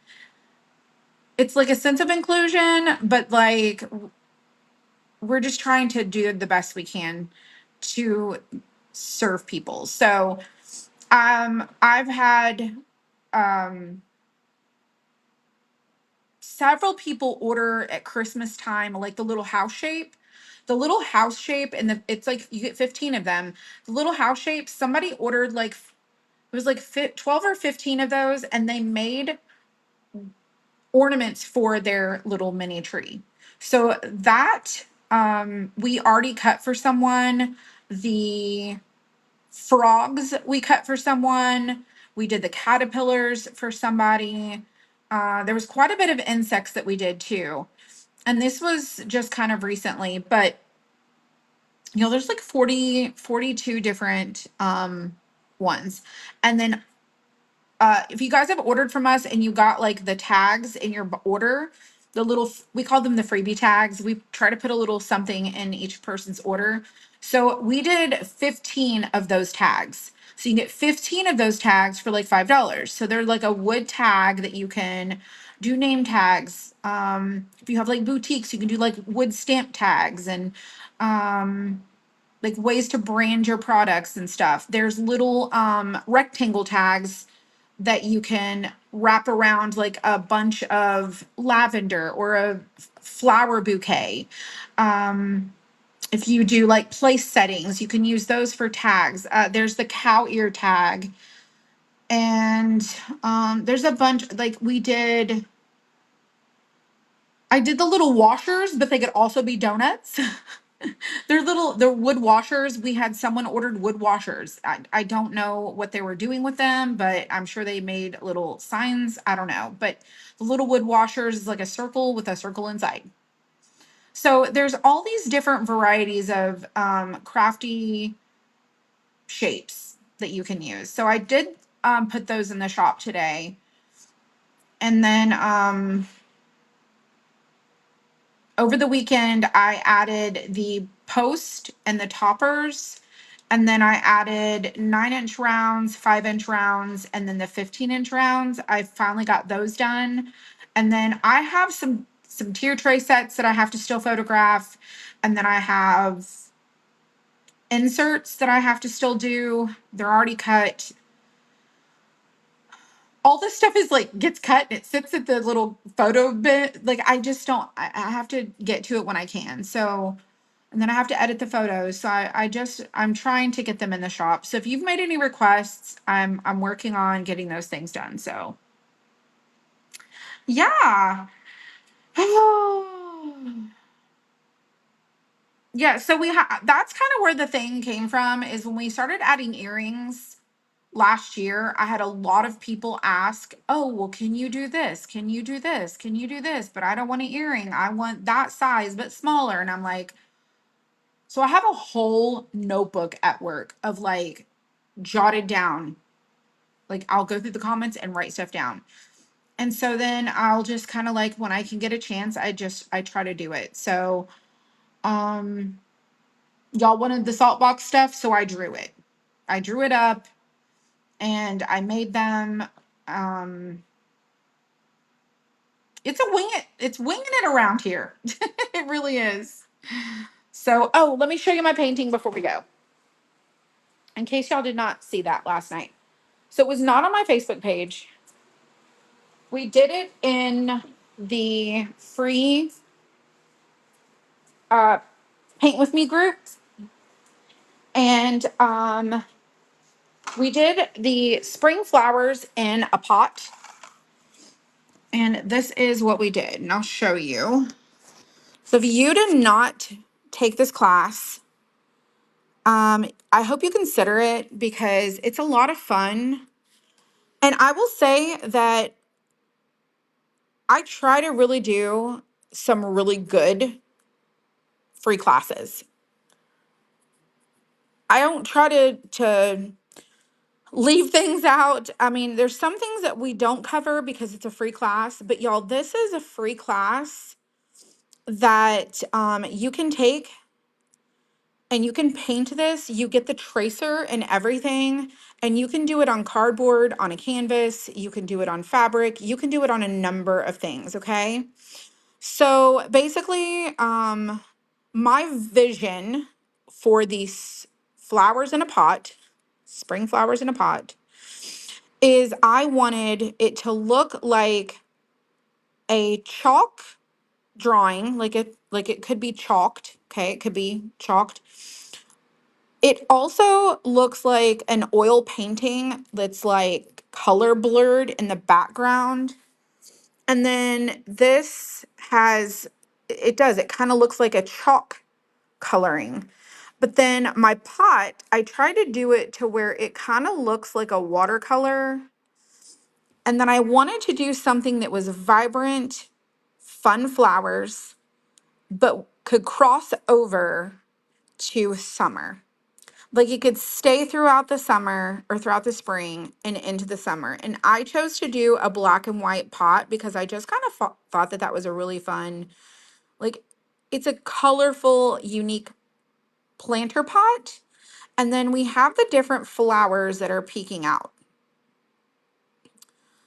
It's like a sense of inclusion, but like we're just trying to do the best we can to serve people. So I've had um several people order at Christmas time, like the little house shape. The little house shape, and it's like you get 15 of them. The little house shape, somebody ordered like it was like 12 or 15 of those, and they made ornaments for their little mini tree. So that we already cut for someone. The frogs we cut for someone. We did the caterpillars for somebody. There was quite a bit of insects that we did too. And this was just kind of recently, but there's like 42 different ones. And then if you guys have ordered from us and you got like the tags in your order, the little, we call them the freebie tags. We try to put a little something in each person's order. So we did 15 of those tags. So you can get 15 of those tags for like $5. So they're like a wood tag that you can do name tags. If you have like boutiques, you can do like wood stamp tags and like ways to brand your products and stuff. There's little rectangle tags that you can wrap around like a bunch of lavender or a flower bouquet. If you do like place settings, you can use those for tags. There's the cow ear tag. And there's a bunch, like I did the little washers, but they could also be donuts. They're wood washers. We had someone ordered wood washers. I don't know what they were doing with them, but I'm sure they made little signs. I don't know. But the little wood washers is like a circle with a circle inside. So there's all these different varieties of crafty shapes that you can use. So I did put those in the shop today. And then over the weekend, I added the post and the toppers. And then I added 9-inch rounds, 5-inch rounds, and then the 15-inch rounds. I finally got those done. And then I have some tier tray sets that I have to still photograph. And then I have inserts that I have to still do. They're already cut. All this stuff is like gets cut and it sits at the little photo bit. Like I just don't, I have to get to it when I can. So, and then I have to edit the photos. So I'm trying to get them in the shop. So if you've made any requests, I'm working on getting those things done. So yeah. Yeah, so that's kind of where the thing came from is when we started adding earrings last year, I had a lot of people ask, "Oh, well, can you do this? Can you do this? Can you do this? But I don't want an earring. I want that size but smaller." And I'm like, so I have a whole notebook at work of like jotted down. Like I'll go through the comments and write stuff down. And so then I'll just kind of like when I can get a chance, I try to do it. So um y'all wanted the salt box stuff, so I drew it. I drew it up and I made them. Um it's winging it around here. It really is. So, oh, let me show you my painting before we go. In case y'all did not see that last night. So it was not on my Facebook page. We did it in the free uh paint with me group. And we did the spring flowers in a pot. And this is what we did. And I'll show you. So if you did not take this class, I hope you consider it because it's a lot of fun. And I will say that I try to really do some really good free classes. I don't try to leave things out. I mean, there's some things that we don't cover because it's a free class, but y'all, this is a free class that you can take and you can paint this. You get the tracer and everything, and you can do it on cardboard, on a canvas, you can do it on fabric, you can do it on a number of things, okay? So basically, my vision for these flowers in a pot, spring flowers in a pot, is I wanted it to look like a chalk drawing, like it could be chalked, okay? It could be chalked. It also looks like an oil painting that's like color blurred in the background. And then this has, it does, it kind of looks like a chalk coloring. But then my pot, I try to do it to where it kind of looks like a watercolor. And then I wanted to do something that was vibrant, fun flowers, but could cross over to summer. Like it could stay throughout the summer or throughout the spring and into the summer. And I chose to do a black and white pot because I just kind of thought that that was a really fun, like it's a colorful, unique planter pot. And then we have the different flowers that are peeking out.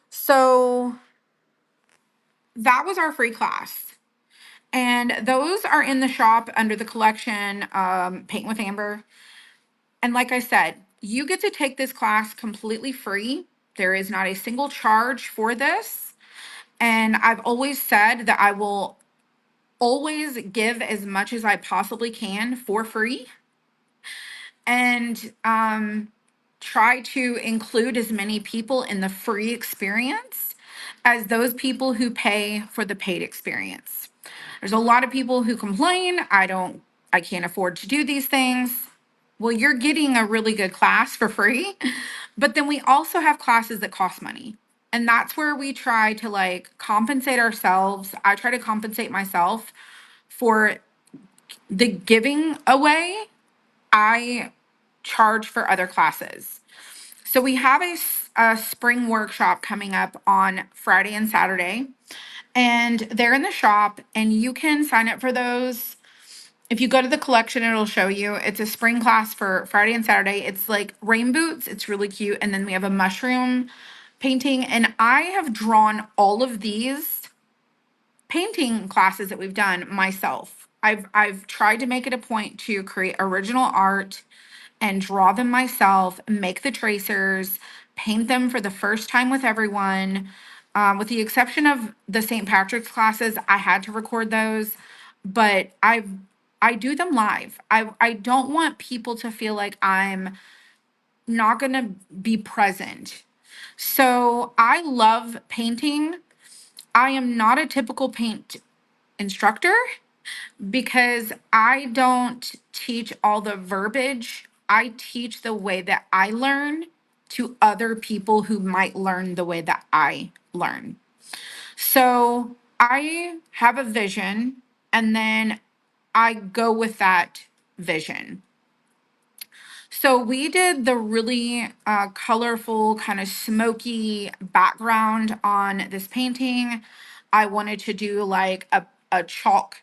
So that was our free class. And those are in the shop under the collection, Paint with Amber. And like I said, you get to take this class completely free. There is not a single charge for this. And I've always said that I will always give as much as I possibly can for free. And try to include as many people in the free experience as those people who pay for the paid experience. There's a lot of people who complain, I can't afford to do these things. Well, you're getting a really good class for free. But then we also have classes that cost money. And that's where we try to like compensate ourselves. I try to compensate myself for the giving away I charge for other classes. So we have a spring workshop coming up on Friday and Saturday, and they're in the shop, and you can sign up for those. If you go to the collection, it'll show you. It's a spring class for Friday and Saturday. It's like rain boots. It's really cute. And then we have a mushroom painting. And I have drawn all of these painting classes that we've done myself. I've tried to make it a point to create original art and draw them myself, make the tracers, paint them for the first time with everyone. With the exception of the St. Patrick's classes, I had to record those, but I do them live. I don't want people to feel like I'm not gonna be present. So I love painting. I am not a typical paint instructor because I don't teach all the verbiage. I teach the way that I learn to other people who might learn the way that I learn. So I have a vision and then I go with that vision. So we did the really colorful, kind of smoky background on this painting. I wanted to do like a chalk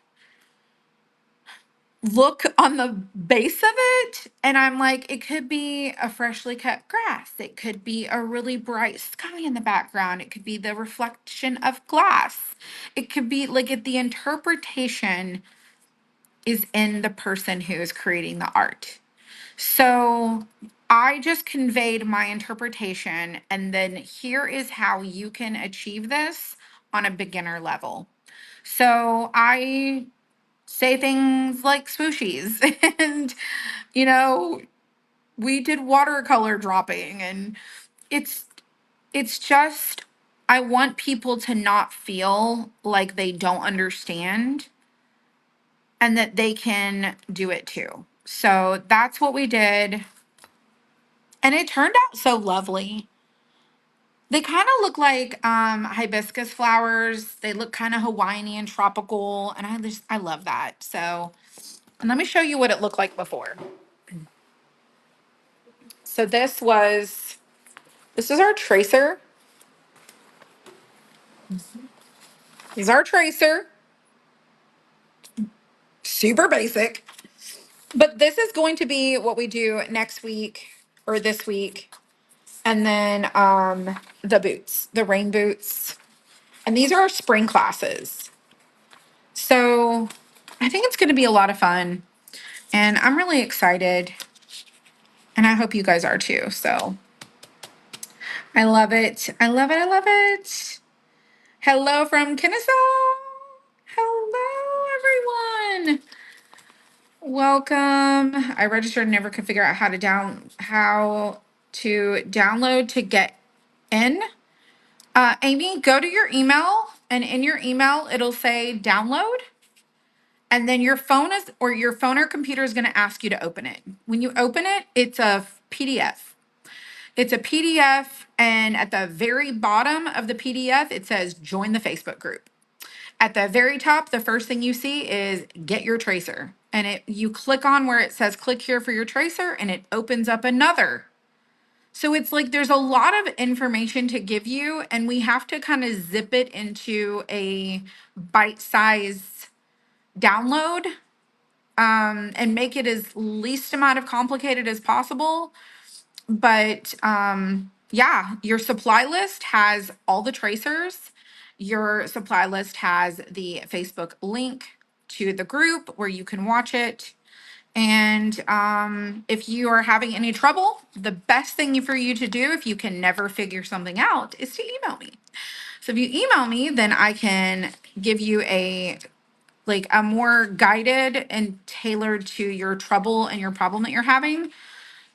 look on the base of it, and I'm like, it could be a freshly cut grass, it could be a really bright sky in the background, it could be the reflection of glass, it could be like the interpretation is in the person who is creating the art. So I just conveyed my interpretation, and then here is how you can achieve this on a beginner level. So I say things like swooshies and you know we did watercolor dropping, and it's it's just I want people to not feel like they don't understand and that they can do it too. So that's what we did, and it turned out so lovely. They kind of look like hibiscus flowers. They look kind of Hawaiian and tropical, and I love that. So, and let me show you what it looked like before. So this was This is our tracer. This is our tracer. Super basic. But this is going to be what we do next week or this week. And then the boots, the rain boots. And these are our spring classes. So I think it's going to be a lot of fun. And I'm really excited. And I hope you guys are too. So I love it. I love it. I love it. Hello from Kennesaw. Hello, everyone. Welcome. I registered and never could figure out how to download to get in. Amy, go to your email, and in your email it'll say download, and then your phone or computer is going to ask you to open it. When you open it, it's a PDF. It's a PDF, and at the very bottom of the PDF it says join the Facebook group. At the very top, the first thing you see is get your tracer. And you click on where it says click here for your tracer, and it opens up another. So it's like there's a lot of information to give you, and we have to kind of zip it into a bite-sized download, and make it as least amount of complicated as possible. But yeah, your supply list has all the tracers. Your supply list has the Facebook link to the group where you can watch it. And if you are having any trouble, the best thing for you to do if you can never figure something out is to email me. So if you email me, then I can give you a more guided and tailored to your trouble and your problem that you're having,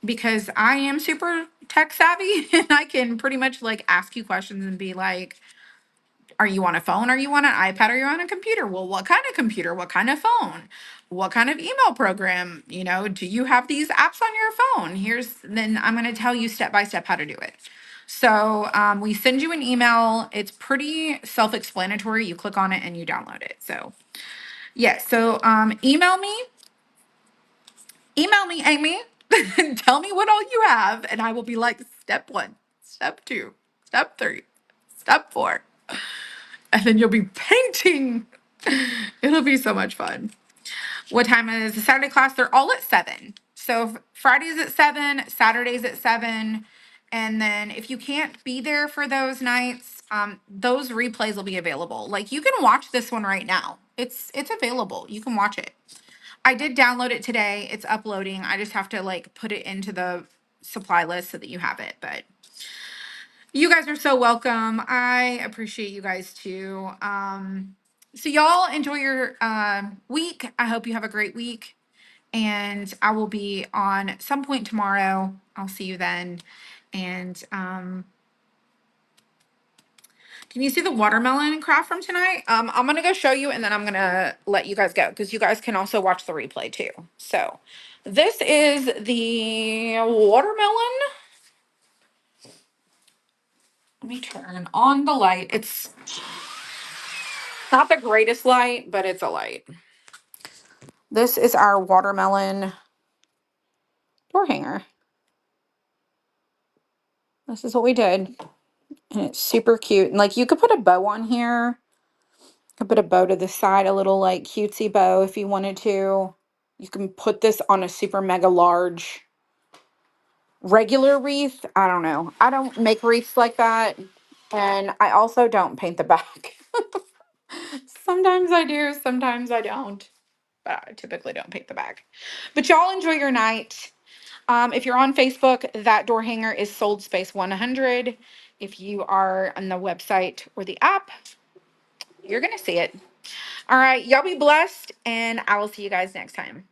because I am super tech savvy and I can pretty much like ask you questions and be like, are you on a phone? Are you on an iPad? Are you on a computer? Well, what kind of computer? What kind of phone? What kind of email program? Do you have these apps on your phone? Then I'm going to tell you step by step how to do it. So we send you an email. It's pretty self-explanatory. You click on it and you download it. So yes. So email me, Amy, and tell me what all you have, and I will be like, step 1, step 2, step 3, step 4. And then you'll be painting. It'll be so much fun. What time is the Saturday class? They're all at 7. So Friday's at 7, Saturday's at 7. And then if you can't be there for those nights, those replays will be available. Like you can watch this one right now. It's available. You can watch it. I did download it today. It's uploading. I just have to like put it into the supply list so that you have it. But you guys are so welcome. I appreciate you guys too. So y'all enjoy your week. I hope you have a great week. And I will be on some point tomorrow. I'll see you then. And can you see the watermelon craft from tonight? I'm gonna go show you and then I'm gonna let you guys go because you guys can also watch the replay too. So this is the watermelon. Let me turn on the light. It's not the greatest light, but it's a light. This is our watermelon door hanger. This is what we did. And it's super cute. And like you could put a bow on here. You could put a bow to the side, a little like cutesy bow if you wanted to. You can put this on a super mega large regular wreath. I don't know. I don't make wreaths like that. And I also don't paint the back. Sometimes I do, sometimes I don't. But I typically don't paint the back. But y'all enjoy your night. If you're on Facebook, that door hanger is Sold Space 100. If you are on the website or the app, you're going to see it. All right. Y'all be blessed, and I will see you guys next time.